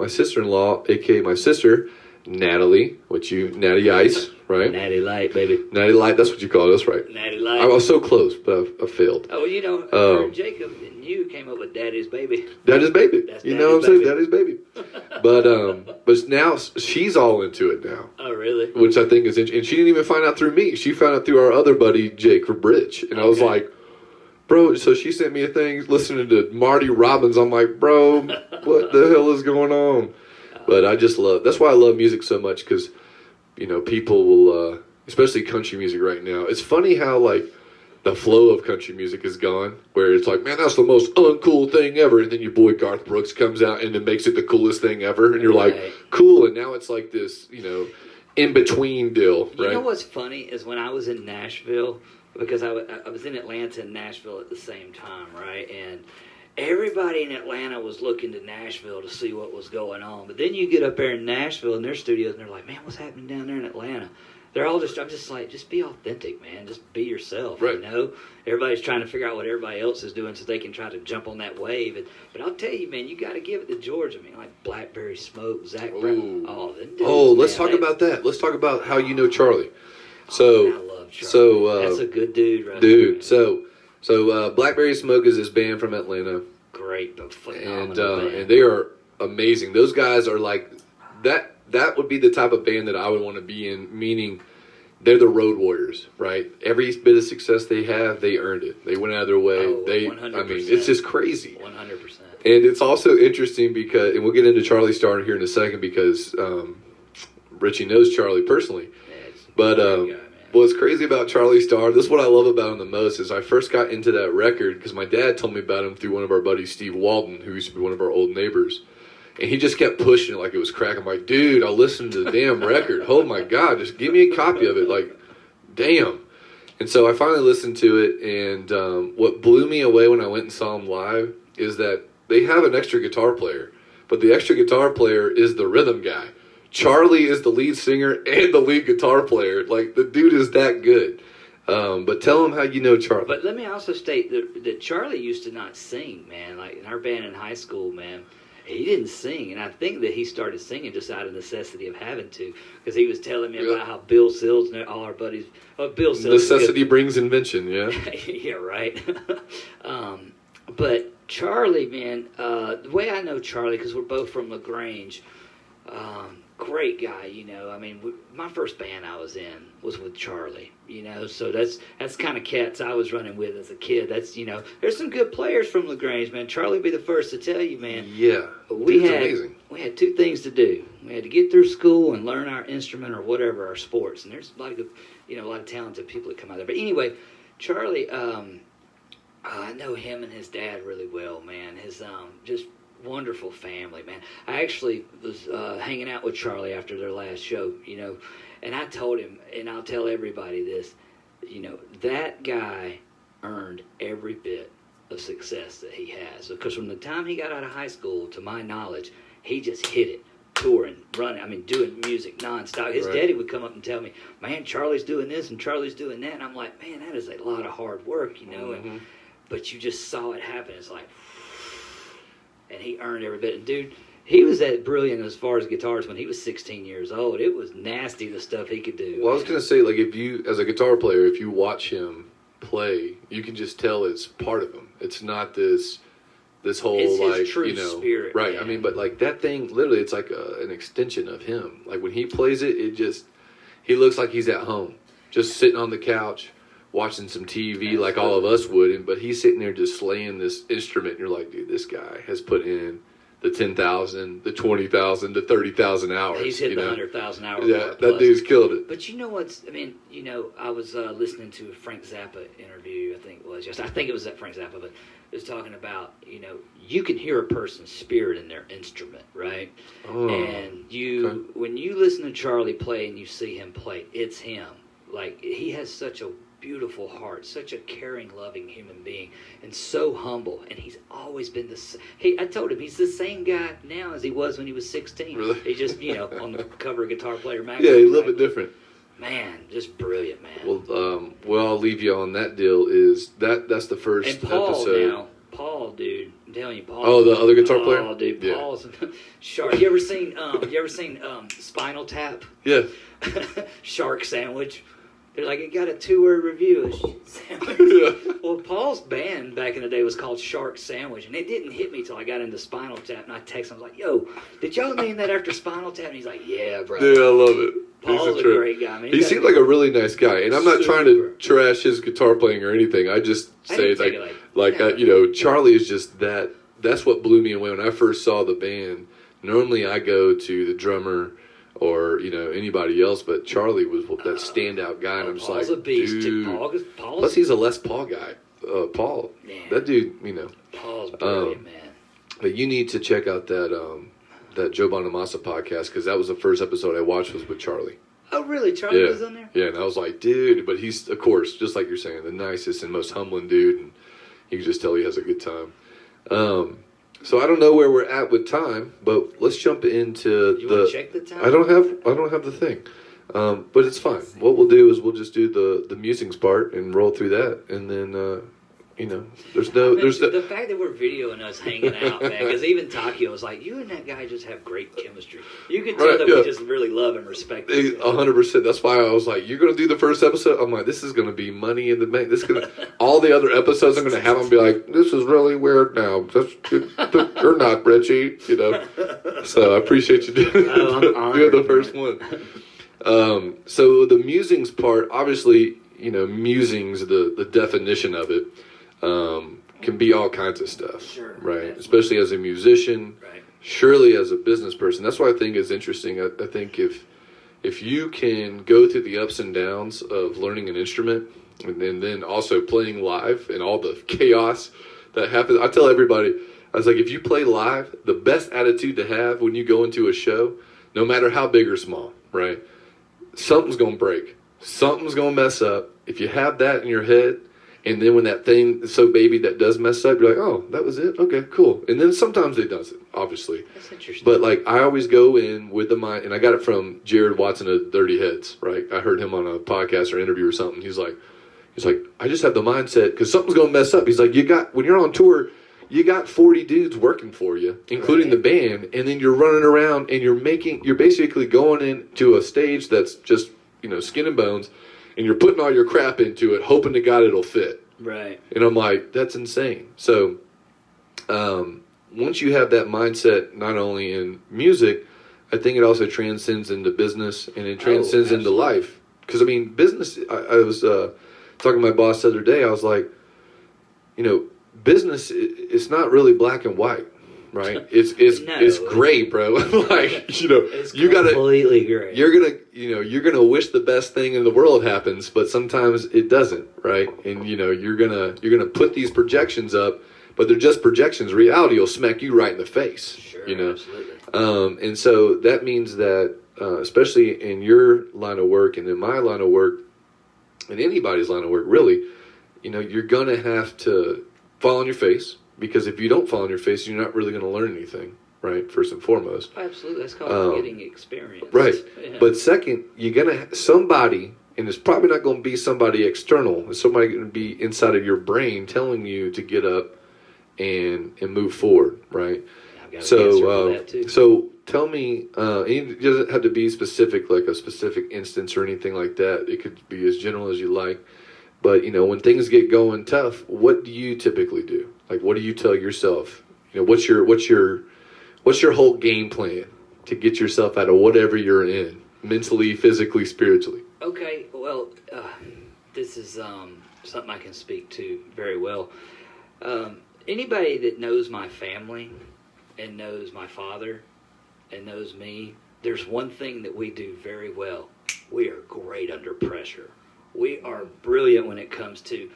sister-in-law, a.k.a. my sister, Natalie, Natty Ice, right? Natty Light, baby. Natty Light, that's what you call it. That's right. Natty Light. I was so close, but I failed. Oh, Jacob and you came up with Daddy's Baby. Daddy's Baby. That's you know what I'm saying? Daddy's Baby. But now she's all into it now. Oh, really? Which I think is interesting. And she didn't even find out through me. She found out through our other buddy, Jake Rich. And I was like, bro, so she sent me a thing listening to Marty Robbins. I'm like, bro, what the hell is going on? But I just that's why I love music so much, because, you know, people will, especially country music right now. It's funny how, like, the flow of country music is gone, where it's like, man, that's the most uncool thing ever. And then your boy Garth Brooks comes out and it makes it the coolest thing ever. And you're like, cool. And now it's like this, you know, in-between deal, right? You know what's funny is when I was in Nashville, because I was in Atlanta and Nashville at the same time, right? And everybody in Atlanta was looking to Nashville to see what was going on. But then you get up there in Nashville in their studios and they're like, man, what's happening down there in Atlanta? They're all I'm just like, just be authentic, man. Just be yourself, right. You know? Everybody's trying to figure out what everybody else is doing so they can try to jump on that wave. But I'll tell you, man, you got to give it to Georgia, man. Like Blackberry Smoke, Zach Brown. Oh, them dudes, let's talk about that. Let's talk about how you know Charlie. So, I love Charlie. So that's a good dude, right? Dude, there. So Blackberry Smoke is this band from Atlanta. Great, but phenomenal band. And they are amazing. Those guys are like that. That would be the type of band that I would want to be in, meaning they're the road warriors, right? Every bit of success they have, they earned it. They went out of their way. 100%. I mean, it's just crazy. 100%. And it's also interesting because, and we'll get into Charlie Starr here in a second, because Richie knows Charlie personally. But what's crazy about Charlie Starr, this is what I love about him the most, is I first got into that record because my dad told me about him through one of our buddies, Steve Walton, who used to be one of our old neighbors. And he just kept pushing it like it was crack. I'm like, dude, I'll listen to the damn record. Oh, my God, just give me a copy of it. Like, damn. And so I finally listened to it, and what blew me away when I went and saw him live is that they have an extra guitar player, but the extra guitar player is the rhythm guy. Charlie is the lead singer and the lead guitar player. Like, the dude is that good. But tell him how you know Charlie. But let me also state that Charlie used to not sing, man. Like, in our band in high school, man, he didn't sing, and I think that he started singing just out of necessity of having to, because he was telling me about how Bill Sills and all our buddies. Bill Sills. Necessity brings invention, yeah. Yeah, right. But Charlie, man, the way I know Charlie, because we're both from LaGrange, great guy, you know. I mean, my first band I was in was with Charlie, you know. So that's kind of cats I was running with as a kid. That's, you know, there's some good players from LaGrange, man. Charlie will be the first to tell you, man. Yeah, we had two things to do. We had to get through school and learn our instrument or whatever, our sports. And there's a lot of talented people that come out there. But anyway, Charlie, I know him and his dad really well, man. His just wonderful family, man. I actually was hanging out with Charlie after their last show, you know, and I told him, and I'll tell everybody this, you know, that guy earned every bit of success that he has. Because from the time he got out of high school, to my knowledge, he just hit it, touring, running, I mean, doing music nonstop. His daddy would come up and tell me, man, Charlie's doing this and Charlie's doing that. And I'm like, man, that is a lot of hard work, you know. Mm-hmm. But you just saw it happen. It's like, and he earned every bit. And dude, he was that brilliant as far as guitars when he was 16 years old. It was nasty, the stuff he could do. Well, I was going to say, like, if you, as a guitar player, if you watch him play, you can just tell it's part of him. It's not this whole, it's his like, true you know, spirit, right. Man. I mean, but like that thing, literally, it's like an extension of him. Like when he plays it, he looks like he's at home, just sitting on the couch, watching some TV like all of us would, but he's sitting there just slaying this instrument, and you're like, dude, this guy has put in the 10,000, the 20,000, the 30,000 hours. He's hit the 100,000 hours. Yeah, that dude's killed it. But you know what's, I mean, you know, I was listening to a Frank Zappa interview, I think it was that Frank Zappa, but it was talking about, you know, you can hear a person's spirit in their instrument, right? Oh, and when you listen to Charlie play and you see him play, it's him. Like, he has such a beautiful heart, such a caring, loving human being, and so humble. And he's always been I told him he's the same guy now as he was when he was 16. Really? He's just, you know, on the cover of Guitar Player magazine. Yeah, he's a little bit different. Man, just brilliant, man. Well, I'll leave you on that deal. Is that's the first and Paul episode. Now, Paul, dude, I'm telling you, Paul. Oh, the other guitar player. Oh, dude, yeah. Paul's shark. You ever seen Spinal Tap? Yeah. Shark Sandwich. They're like, it got a 2-word review. Sandwich. Yeah. Well, Paul's band back in the day was called Shark Sandwich, and it didn't hit me till I got into Spinal Tap, and I texted him, I was like, yo, did y'all name that after Spinal Tap? And he's like, yeah, bro. Dude, I love it. Paul's a great guy. I mean, he seemed like a really nice guy, and I'm not trying to trash his guitar playing or anything. I just say Charlie is just that. That's what blew me away when I first saw the band. Normally, I go to the drummer or anybody else, but Charlie was that standout guy, and I'm just Paul's like, a beast. dude. Paul's Plus, he's a Les Paul guy. Paul, man. That dude, Paul's brilliant, man. But you need to check out that Joe Bonamassa podcast, because that was the first episode I watched was with Charlie. Oh, really? Charlie was on there? Yeah, and I was like, dude, but he's, of course, just like you're saying, the nicest and most humbling dude, and you can just tell he has a good time. So I don't know where we're at with time, but let's jump into you want to check the time? I don't have the thing. But it's fine. What we'll do is we'll just do the musings part and roll through that, and then there's the fact that we're videoing us hanging out, man, because even Takio was like, you and that guy just have great chemistry. You can tell that we just really love and respect each other. 100%. That's why I was like, you're going to do the first episode? I'm like, this is going to be money in the bank. This is going to, all the other episodes I'm going to have them be like, this is really weird now. You're not, Richie, So I appreciate you doing the first one. So the musings part, obviously, musings, the definition of it, can be all kinds of stuff, sure, right? definitely. Especially as a musician, right. Surely as a business person. That's why I think it's interesting. I think if you can go through the ups and downs of learning an instrument and then also playing live and all the chaos that happens, I tell everybody, I was like, if you play live, the best attitude to have when you go into a show, no matter how big or small, right? Something's going to break. Something's going to mess up. If you have that in your head, and then when that thing is so baby that does mess up, you're like, oh, that was it? Okay, cool. And then sometimes it doesn't, obviously. That's interesting. But, I always go in with the mind, and I got it from Jared Watson of Dirty Heads, right? I heard him on a podcast or interview or something. He's like, I just have the mindset, because something's going to mess up. He's like, when you're on tour, you got 40 dudes working for you, including the band, and then you're running around, and you're basically going into a stage that's just, skin and bones, and you're putting all your crap into it, hoping to God it'll fit. Right. And I'm like, that's insane. So, once you have that mindset, not only in music, I think it also transcends into business, and it transcends into life. Because, business, I was talking to my boss the other day, I was like, business, it's not really black and white. Right, it's gray, bro. it's you gotta completely gray. You're gonna wish the best thing in the world happens, but sometimes it doesn't, right? And you're gonna put these projections up, but they're just projections. Reality will smack you right in the face. Sure, absolutely. And so that means that, especially in your line of work and in my line of work, in anybody's line of work, really, you're gonna have to fall on your face. Because if you don't fall on your face, you're not really going to learn anything, right? First and foremost. Absolutely. That's called getting experience. Right. Yeah. But second, you're going to, somebody, and it's probably not going to be somebody external. It's somebody going to be inside of your brain telling you to get up and move forward, right? I've got an answer for that too. So tell me, it doesn't have to be specific, like a specific instance or anything like that. It could be as general as you like. But, when things get going tough, what do you typically do? Like, what do you tell yourself? What's your whole game plan to get yourself out of whatever you're in, mentally, physically, spiritually? Okay, well, this is something I can speak to very well. Anybody that knows my family and knows my father and knows me, there's one thing that we do very well. We are great under pressure. We are brilliant when it comes to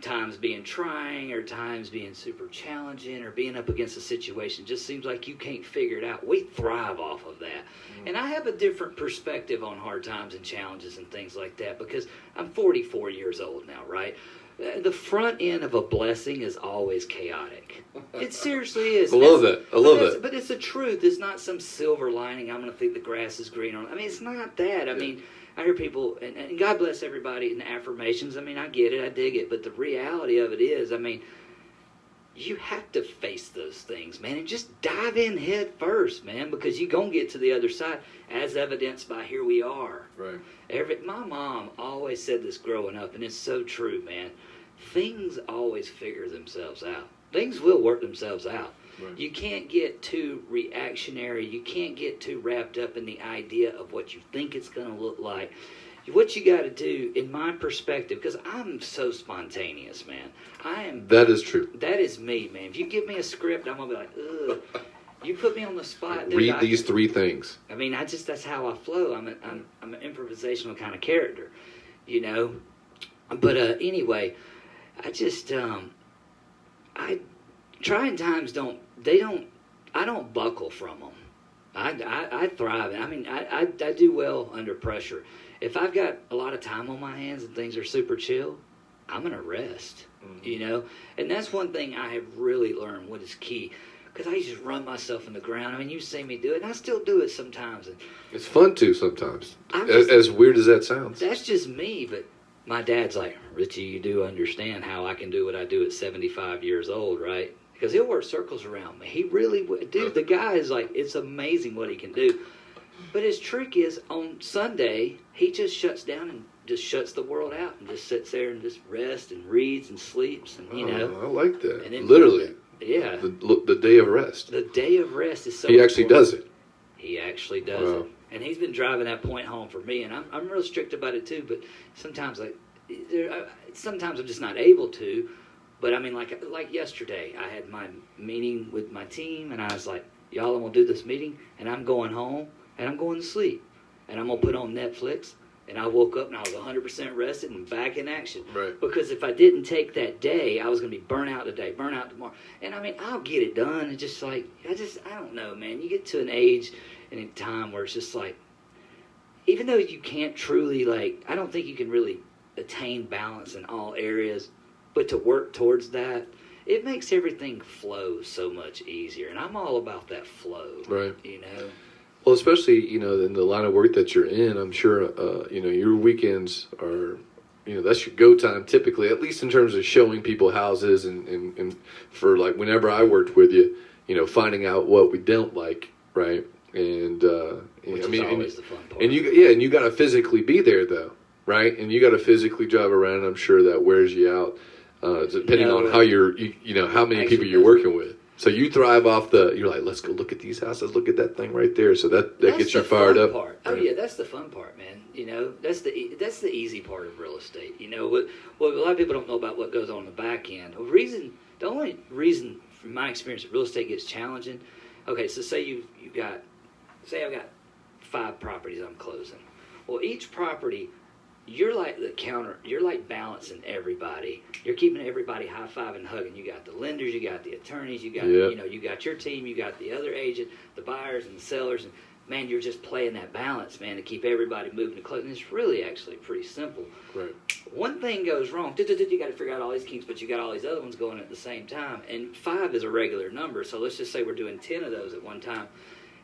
times being trying or times being super challenging or being up against a situation. Just seems like you can't figure it out. We thrive off of that. And I have a different perspective on hard times and challenges and things like that because I'm 44 years old now, right? The front end of a blessing is always chaotic. It seriously is. I love that. But it's the truth. It's not some silver lining. I'm going to think the grass is green on. It's not that. I hear people, and God bless everybody in affirmations. I get it. I dig it. But the reality of it is, you have to face those things, man, and just dive in head first, man, because you're going to get to the other side, as evidenced by here we are. Right. My mom always said this growing up, and it's so true, man. Things always figure themselves out. Things will work themselves out. Right. You can't get too reactionary. You can't get too wrapped up in the idea of what you think it's going to look like. What you got to do, in my perspective, because I'm so spontaneous, man. That is true. That is me, man. If you give me a script, I'm going to be like, ugh. You put me on the spot, dude. Read these 3 things. I mean, that's how I flow. I'm an improvisational kind of character, you know. But anyway, I just trying times I don't buckle from them. I thrive. I mean, I do well under pressure. If I've got a lot of time on my hands and things are super chill, I'm gonna rest. You know, and that's one thing I have really learned what is key. Because I used to run myself in the ground. I mean, you see me do it, and I still do it sometimes. And it's fun, too, sometimes. As weird as that sounds. That's just me, but my dad's like, Richie, you do understand how I can do what I do at 75 years old, right? Because he'll work circles around me. He really would. Dude, the guy is like, it's amazing what he can do. But his trick is, on Sunday, he just shuts down and just shuts the world out and just sits there and just rests and reads and sleeps. And, you know. I like that. And then literally. Yeah. The day of rest. The day of rest is so He actually important. does it. He actually does it. And he's been driving that point home for me. And I'm real strict about it, too. But sometimes, sometimes I'm just not able to. But, I mean, like yesterday, I had my meeting with my team. And I was like, y'all, I'm going to do this meeting. And I'm going home. And I'm going to sleep. And I'm going to put on Netflix. And I woke up and I was 100% rested and back in action. Right. Because if I didn't take that day, I was going to be burnt out today, burnt out tomorrow. And I mean, I'll get it done. And just like, I don't know, man. You get to an age and a time where it's just like, even though you can't truly, like, I don't think you can really attain balance in all areas, but to work towards that, it makes everything flow so much easier. And I'm all about that flow. Right. You know? Well, especially, you know, in the line of work that you're in, I'm sure, you know, your weekends are, you know, that's your go time typically, at least in terms of showing people houses and for like whenever I worked with you, you know, finding out what we don't like, right? And, Which I mean, is always the fun part. And you got to physically be there though, right? And you got to physically drive around. I'm sure that wears you out, depending on how you know, how many people you're working with. So you thrive off you're like, let's go look at these houses, look at that thing right there. So that gets you fired up. Part. Oh yeah, that's the fun part, man. You know, that's the easy part of real estate. You know, what a lot of people don't know about what goes on in the back end. The only reason, from my experience, that real estate gets challenging. Okay, so say I've got 5 properties I'm closing. Well, each property, you're like the counter. You're like balancing everybody. You're keeping everybody high-fiving and hugging. You got the lenders, you got the attorneys, you got you got your team, you got the other agent, the buyers and the sellers, and man, you're just playing that balance, man, to keep everybody moving to close. And it's really actually pretty simple. Right. One thing goes wrong, you got to figure out all these kinks, but you got all these other ones going at the same time. And 5 is a regular number, so let's just say we're doing 10 of those at one time.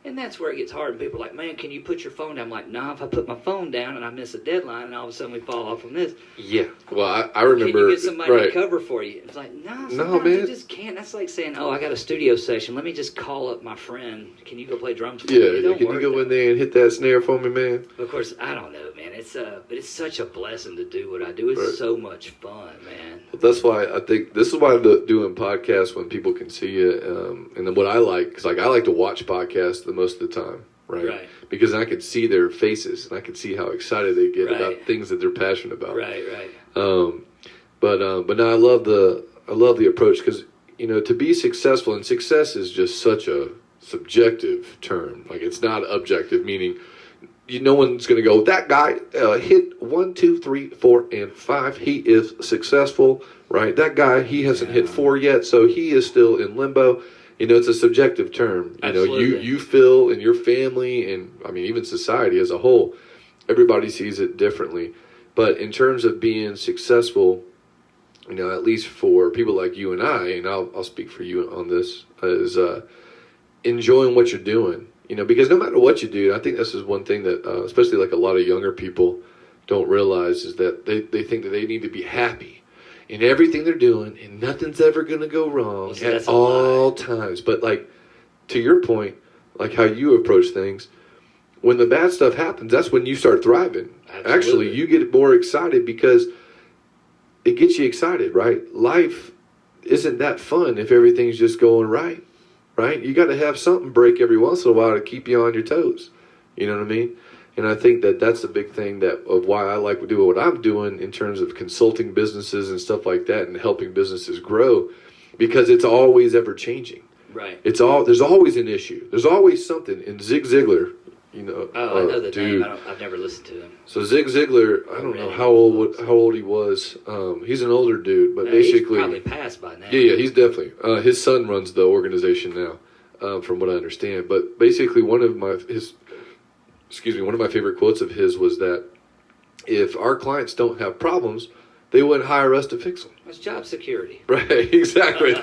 And that's where it gets hard. And people are like, man, can you put your phone down? I'm like, nah, if I put my phone down and I miss a deadline and all of a sudden we fall off on this. Yeah. Well, I remember. Can you get somebody to cover for you? It's like, no, sometimes man. you just can't. That's like saying, oh, I got a studio session. Let me just call up my friend. Can you go play drums for me? Yeah, can you go in there and hit that snare for me, man? Of course, I don't know, man. But it's such a blessing to do what I do. It's so much fun, man. Well, that's why I think this is why I'm doing podcasts when people can see you. And then what I like, because like I like to watch podcasts the most of the time. Right. Because I can see their faces and I can see how excited they get about things that they're passionate about. Right. But no, I love the approach because, you know, to be successful, and success is just such a subjective term. Like it's not objective, meaning no one's going to go, that guy hit 1, 2, 3, 4, and 5. He is successful, right? That guy, he hasn't hit 4 yet, so he is still in limbo. You know, it's a subjective term. You know, you feel, and your family, and I mean, even society as a whole, everybody sees it differently. But in terms of being successful, you know, at least for people like you and I, and I'll speak for you on this, is enjoying what you're doing. You know, because no matter what you do, I think this is one thing that, especially like a lot of younger people don't realize, is that they think that they need to be happy in everything they're doing, and nothing's ever going to go wrong at all times. But like, to your point, like how you approach things, when the bad stuff happens, that's when you start thriving. Absolutely. Actually, you get more excited because it gets you excited, right? Life isn't that fun if everything's just going right. right? You got to have something break every once in a while to keep you on your toes. You know what I mean? And I think that that's the big thing that of why I like doing what I'm doing in terms of consulting businesses and stuff like that and helping businesses grow, because it's always ever changing. Right. There's always an issue. There's always something. And Zig Ziglar, you know. Oh, I know the name. I've never listened to him. So Zig Ziglar, I don't know how old he was. He's an older dude, but basically he's probably passed by now. Yeah, he's definitely. His son runs the organization now, from what I understand. But basically, one of my favorite quotes of his was that if our clients don't have problems, they wouldn't hire us to fix them. It's job security. Right, exactly.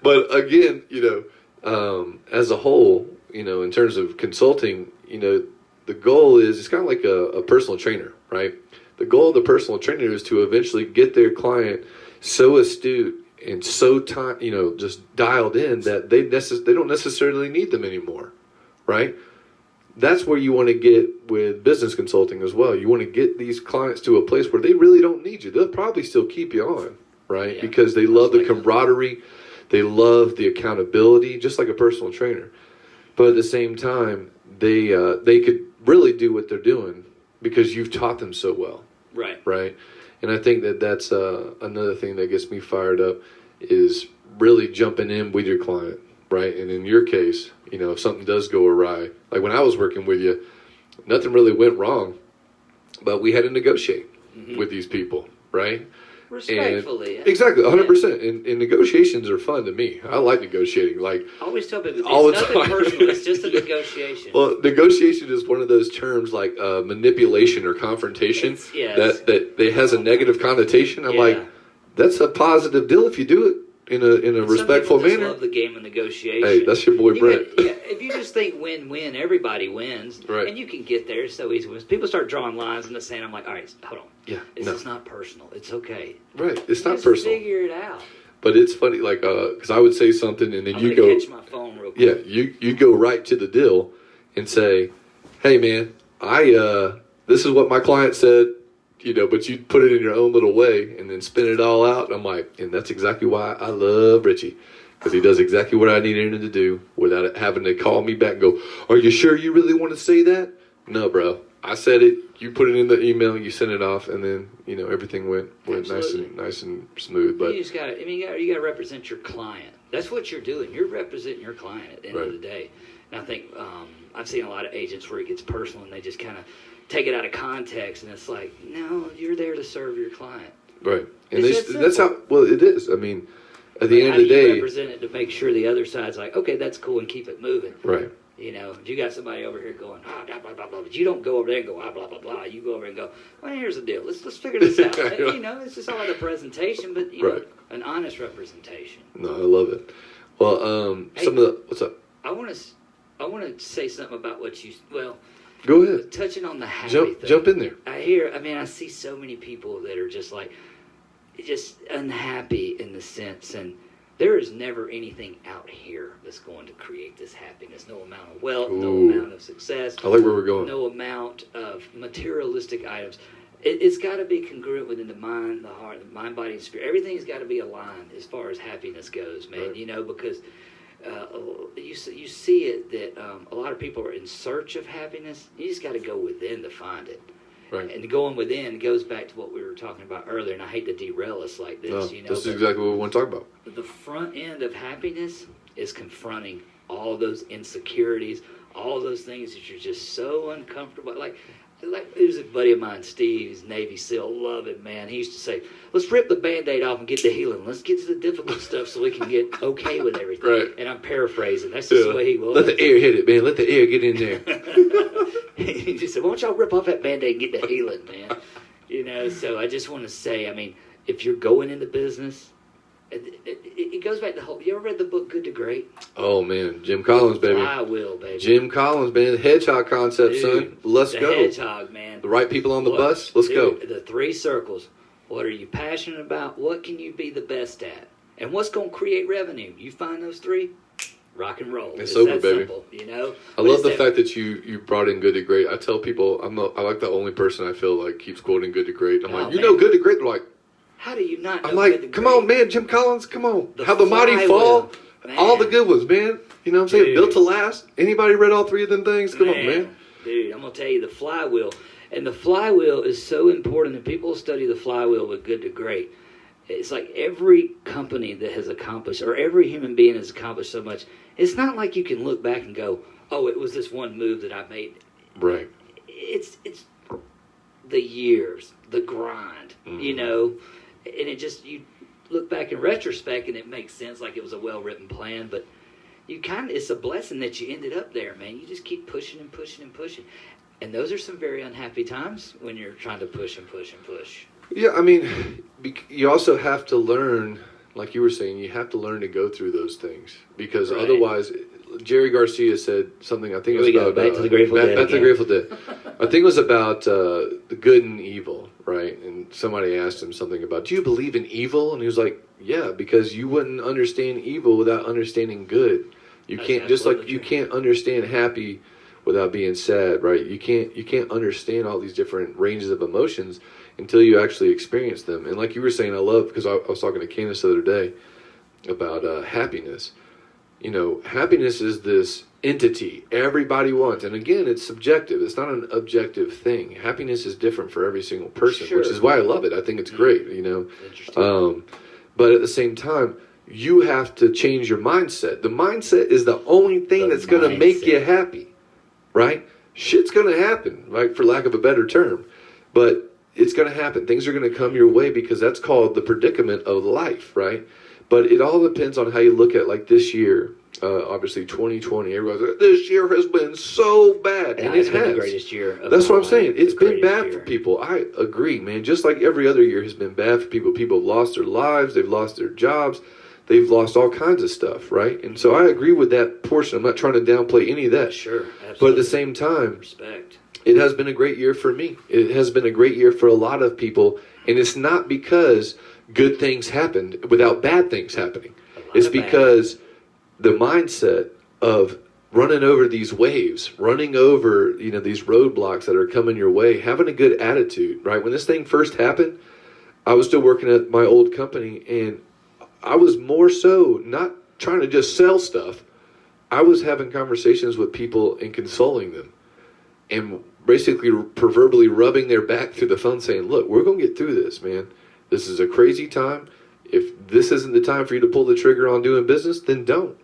But again, you know, as a whole, you know, in terms of consulting, you know, the goal is, it's kind of like a personal trainer, right? The goal of the personal trainer is to eventually get their client so astute and so just dialed in that they don't necessarily need them anymore, right? That's where you want to get with business consulting as well. You want to get these clients to a place where they really don't need you. They'll probably still keep you on, right? Yeah. Because they love the camaraderie. They love the accountability, just like a personal trainer. But at the same time, they could really do what they're doing because you've taught them so well. Right. Right. And I think that that's another thing that gets me fired up is really jumping in with your client. Right. And in your case, you know, if something does go awry, like when I was working with you, nothing really went wrong, but we had to negotiate with these people. Right. Respectfully. Exactly, 100%. And negotiations are fun to me. I like negotiating. Like, I always tell people, all it's the nothing time. personal. It's just a negotiation. Well, negotiation is one of those terms like manipulation or confrontation that has a negative connotation. I'm like, that's a positive deal if you do it in a respectful manner. I love the game of negotiation. Hey, that's your boy Brett. If you just think win-win, everybody wins, right. And you can get there so easy. When people start drawing lines in the sand, I'm like, all right, hold on. Yeah, this is not personal. It's okay. Right, it's not just personal. Figure it out. But it's funny, like, because I would say something and then I'm you go. Catch my phone real quick. Yeah, you go right to the deal and say, hey man, this is what my client said. You know, but you put it in your own little way and then spin it all out. And I'm like, and that's exactly why I love Richie, because he does exactly what I needed him to do without it having to call me back and go, are you sure you really want to say that? No, bro. I said it. You put it in the email. You sent it off, and then everything went nice and smooth. But you just got you got to represent your client. That's what you're doing. You're representing your client at the end of the day. And I think I've seen a lot of agents where it gets personal and they just kind of take it out of context, and it's like, no, you're there to serve your client. Right. And that's how, well, it is. I mean, at the end of the day. You represent it to make sure the other side's like, okay, that's cool, and keep it moving. Right. You know, if you got somebody over here going, blah, blah, blah, blah, but you don't go over there and go, blah, blah, blah. You go over and go, well, here's the deal. Let's figure this out. And, it's just all about the presentation, but, know, an honest representation. No, I love it. Well, what's up? I want to say something about what go ahead. Touching on the happy thing. Jump in there. I see so many people that are just unhappy in the sense, and there is never anything out here that's going to create this happiness. No amount of wealth, no amount of success. I like where we're going. No amount of materialistic items. It's got to be congruent within the mind, the heart, the mind, body, and spirit. Everything's got to be aligned as far as happiness goes, man. Right. Because you see it that a lot of people are in search of happiness. You just got to go within to find it. Right. And going within goes back to what we were talking about earlier, and I hate to derail us like this. No, this is exactly what we want to talk about. The front end of happiness is confronting all those insecurities, all those things that you're just so uncomfortable. Like there's a buddy of mine, Steve, he's Navy SEAL, love it, man. He used to say, let's rip the Band-Aid off and get the healing. Let's get to the difficult stuff so we can get okay with everything. Right. And I'm paraphrasing. That's just the way he was. Let the air hit it, man. Let the air get in there. He just said, why don't y'all rip off that Band-Aid and get the healing, man? So I just want to say, if you're going into business, it goes back to the whole, you ever read the book Good to Great? Oh, man. Jim Collins, baby. I will, baby. Jim Collins, man. The hedgehog concept, son. Let's go. The hedgehog, man. The right people on the bus. Let's go. The 3 circles. What are you passionate about? What can you be the best at? And what's going to create revenue? You find those 3, rock and roll. It's over, baby. Simple, I love the fact that you brought in Good to Great. I tell people I like the only person I feel like keeps quoting Good to Great. I'm like, Good to Great? They're like, how do you not know? I'm like, come on, man, Jim Collins, come on. How the mighty fall. Man. All the good ones, man. You know what I'm saying? Dude. Built to last. Anybody read all three of them things? Come on, man. Dude, I'm going to tell you the flywheel. And the flywheel is so important, and people study the flywheel with good to great. It's like every company that has accomplished, or every human being has accomplished so much, it's not like you can look back and go, oh, it was this one move that I made. Right. It's the years, the grind, you know, and it just, you look back in retrospect and it makes sense like it was a well-written plan, but it's a blessing that you ended up there, man. You just keep pushing and pushing and pushing. And those are some very unhappy times when you're trying to push and push and push. Yeah, I mean, you also have to learn, like you were saying, you have to learn to go through those things. Because otherwise, Jerry Garcia said something, I think it was about... Back to the Grateful Dead. Back to the Grateful Dead. I think it was about the good and evil, right? And somebody asked him something about, do you believe in evil? And he was like, yeah, because you wouldn't understand evil without understanding good. You can't, just like you can't understand happy without being sad, right? You can't understand all these different ranges of emotions until you actually experience them. And like you were saying, I love, because I was talking to Candace the other day about happiness. You know, happiness is this entity everybody wants. And again, it's subjective. It's not an objective thing. Happiness is different for every single person, which is why I love it. I think it's great, you know. Interesting. But at the same time, you have to change your mindset. The mindset is the only thing that's going to make you happy, right? Shit's going to happen, right, for lack of a better term. But it's going to happen. Things are going to come your way because that's called the predicament of life, right? But it all depends on how you look at it. Like this year, obviously 2020, everybody's like, this year has been so bad. And it has. The greatest year of That's what I'm saying. It's been bad year for people. I agree, man. Just like every other year has been bad for people. People have lost their lives. They've lost their jobs. They've lost all kinds of stuff, right? And so I agree with that portion. I'm not trying to downplay any of that. Sure, absolutely. But at the same time, respect. It has been a great year for me. It has been a great year for a lot of people. And it's not because good things happened without bad things happening. It's because the mindset of running over these waves, running over, you know, these roadblocks that are coming your way, having a good attitude, right? When this thing first happened, I was still working at my old company, and I was more so not trying to just sell stuff. I was having conversations with people and consoling them and basically proverbially rubbing their back through the phone saying, look, we're going to get through this, man. This is a crazy time. If this isn't the time for you to pull the trigger on doing business, then don't.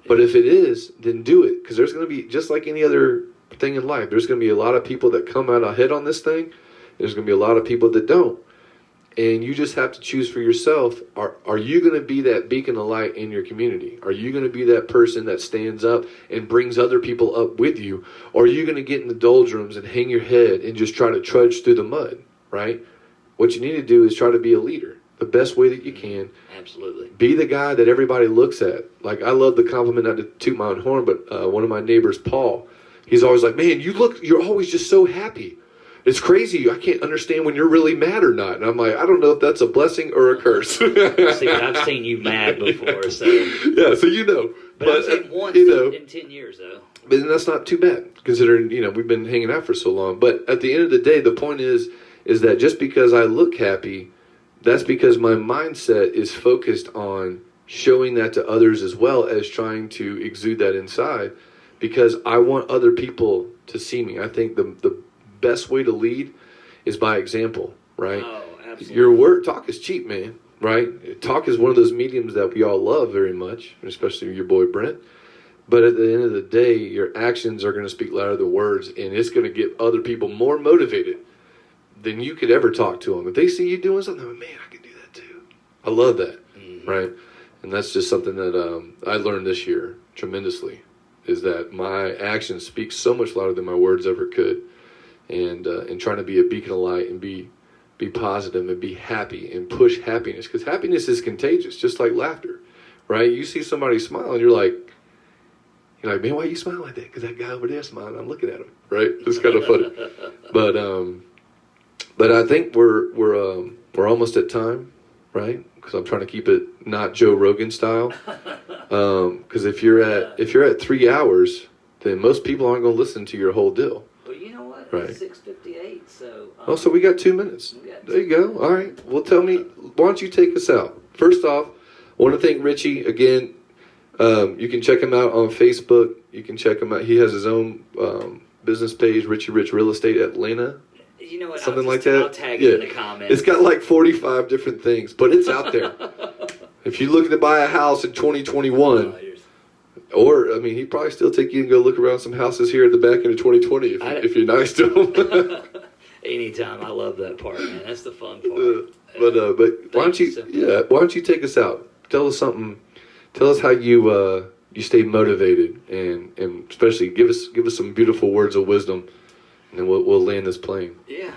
But if it is, then do it. Because there's going to be, just like any other thing in life, there's going to be a lot of people that come out ahead on this thing. There's going to be a lot of people that don't. And you just have to choose for yourself. Are you going to be that beacon of light in your community? Are you going to be that person that stands up and brings other people up with you? Or are you going to get in the doldrums and hang your head and just try to trudge through the mud, right? What you need to do is try to be a leader the best way that you can. Absolutely. Be the guy that everybody looks at. Like, I love the compliment, not to toot my own horn, but one of my neighbors, Paul, he's always like, man, you're always just so happy. It's crazy. I can't understand when you're really mad or not. And I'm like, I don't know if that's a blessing or a curse. See, but I've seen you mad before, so. Yeah, so you know. But I've seen once in 10 years, though. But that's not too bad, considering, you know, we've been hanging out for so long. But at the end of the day, the point is that just because I look happy, that's because my mindset is focused on showing that to others as well as trying to exude that inside, because I want other people to see me. I think the best way to lead is by example, right? Oh, absolutely. Your word, talk is cheap, man, right? Talk is one of those mediums that we all love very much, especially your boy Brent. But at the end of the day, your actions are going to speak louder than words, and it's going to get other people more motivated than you could ever talk to them. If they see you doing something, man, I can do that too. I love that, right? And that's just something that I learned this year tremendously, is that my actions speak so much louder than my words ever could. And trying to be a beacon of light and be positive and be happy and push happiness, because happiness is contagious, just like laughter, right? You see somebody smile and you're like, man, why are you smiling like that? Because that guy over there smiling, I'm looking at him, right? It's kind of funny, but I think we're almost at time, right? Because I'm trying to keep it not Joe Rogan style. Because if you're at 3 hours, then most people aren't going to listen to your whole deal. Right. 6:58. So. So we got 2 minutes. There you go. All right. Well, tell me, why don't you take us out? First off, I want to thank Richie again. You can check him out on Facebook. You can check him out. He has his own business page, Richie Rich Real Estate Atlanta. You know what? Something like that. I'll tag it in the comments. It's got like 45 different things, but it's out there. If you're looking to buy a house in 2021, or, I mean, he'd probably still take you and go look around some houses here at the back end of 2020 if you're nice to him. Anytime. I love that part, man. That's the fun part. But why don't you take us out? Tell us something. Tell us how you stay motivated, and especially give us some beautiful words of wisdom, and then we'll land this plane. Yeah.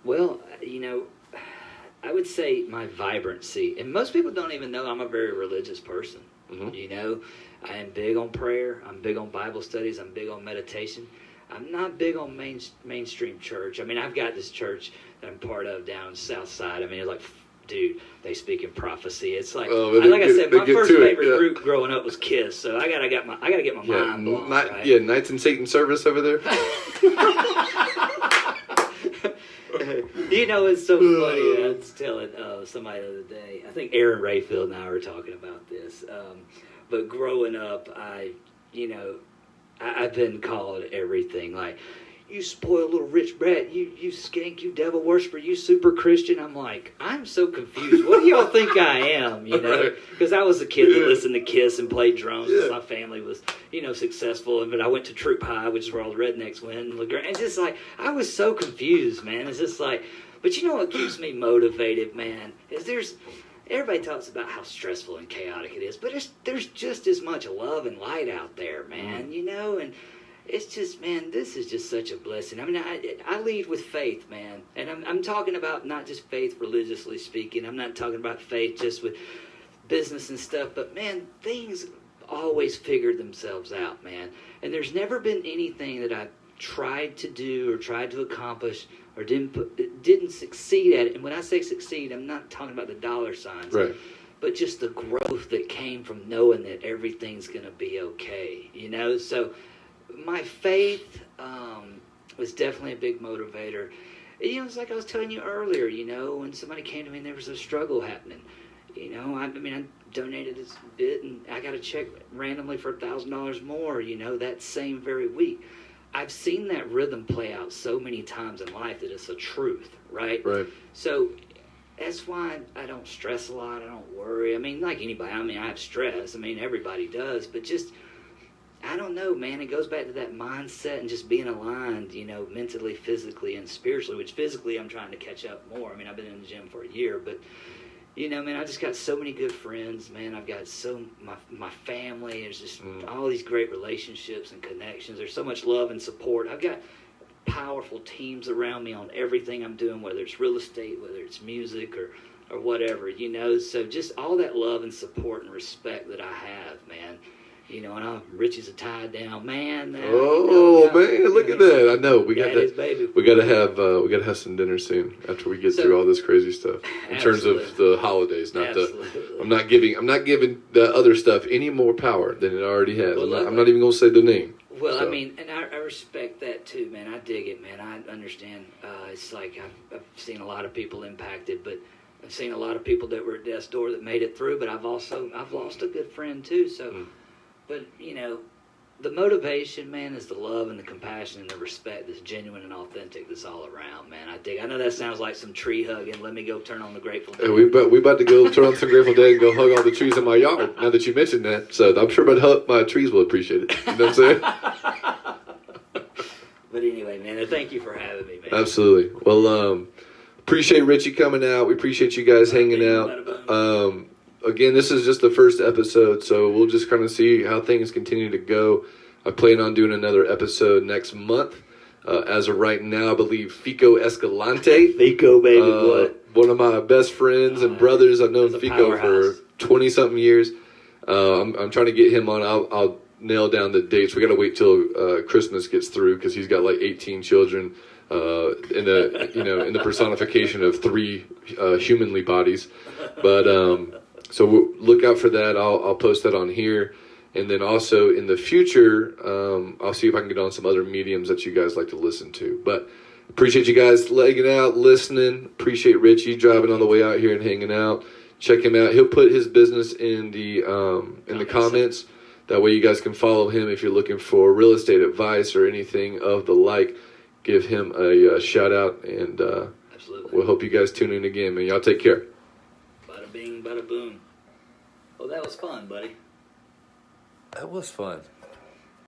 Well, you know, I would say my vibrancy, and most people don't even know I'm a very religious person. Mm-hmm. You know, I am big on prayer. I'm big on Bible studies. I'm big on meditation. I'm not big on mainstream church. I mean, I've got this church that I'm part of down South Side. I mean, it's like, dude, they speak in prophecy. It's like, like I said, my first favorite group growing up was Kiss. So I gotta get my mind blown. Right? Yeah, Knights in Satan service over there. You know, it's so funny. I was telling somebody the other day. I think Aaron Rayfield and I were talking about this. But growing up, I've been called everything. Like, you spoiled little rich brat, you skank, you devil worshiper, you super Christian. I'm like, I'm so confused. What do y'all think I am? You know, because I was a kid that listened to Kiss and played drums. Yeah. My family was, successful. But I went to Troop High, which is where all the rednecks went. And it's just like, I was so confused, man. It's just like, but you know what keeps me motivated, man, is everybody talks about how stressful and chaotic it is, but there's just as much love and light out there, man, and it's just, man, this is just such a blessing. I mean, I lead with faith, man, and I'm talking about not just faith religiously speaking. I'm not talking about faith just with business and stuff, but, man, things always figured themselves out, man, and there's never been anything that I tried to do or tried to accomplish or didn't succeed at it. And when I say succeed, I'm not talking about the dollar signs, right, but just the growth that came from knowing that everything's going to be okay, So my faith was definitely a big motivator. It's like I was telling you earlier, when somebody came to me and there was a struggle happening, I donated this bit and I got a check randomly for $1,000 more, that same very week. I've seen that rhythm play out so many times in life that it's a truth, right? Right. So that's why I don't stress a lot. I don't worry. I mean, like anybody, I have stress. I mean, everybody does. But just, I don't know, man. It goes back to that mindset and just being aligned, mentally, physically, and spiritually, which physically I'm trying to catch up more. I mean, I've been in the gym for a year, but man, I just got so many good friends, man. I've got my family. There's just all these great relationships and connections. There's so much love and support. I've got powerful teams around me on everything I'm doing, whether it's real estate, whether it's music or whatever, So just all that love and support and respect that I have, man. And Richie's a tied down man. Now, man, look at that! I know we got baby. We got to have some dinner soon after we get through all this crazy stuff in terms of the holidays. I'm not giving the other stuff any more power than it already has. Well, I'm not even going to say the name. Well, so. I mean, and I respect that too, man. I dig it, man. I understand. It's like I've seen a lot of people impacted, but I've seen a lot of people that were at death's door that made it through. But I've lost a good friend too. So. But, the motivation, man, is the love and the compassion and the respect that's genuine and authentic that's all around, man. I know that sounds like some tree hugging. Let me go turn on the Grateful Dead. Hey, we about to go turn on some Grateful Dead and go hug all the trees in my yard, now that you mentioned that. So I'm sure my trees will appreciate it. You know what I'm saying? But anyway, man, thank you for having me, man. Absolutely. Well, appreciate Richie coming out. We appreciate you guys hanging out. Again, this is just the first episode, so we'll just kind of see how things continue to go. I plan on doing another episode next month. As of right now, I believe Fico Escalante. Fico, baby, what? One of my best friends and brothers. I've known Fico for 20-something years. I'm trying to get him on. I'll nail down the dates. We got to wait till Christmas gets through because he's got like 18 children in the personification of 3 humanly bodies. But so look out for that. I'll post that on here. And then also in the future, I'll see if I can get on some other mediums that you guys like to listen to. But appreciate you guys legging out, listening. Appreciate Richie driving on the way out here and hanging out. check him out. He'll put his business in the comments. That way you guys can follow him if you're looking for real estate advice or anything of the like. Give him a shout out, and absolutely. We'll hope you guys tune in again, man. Y'all take care. Bada bing, bada boom. Well, that was fun, buddy. That was fun.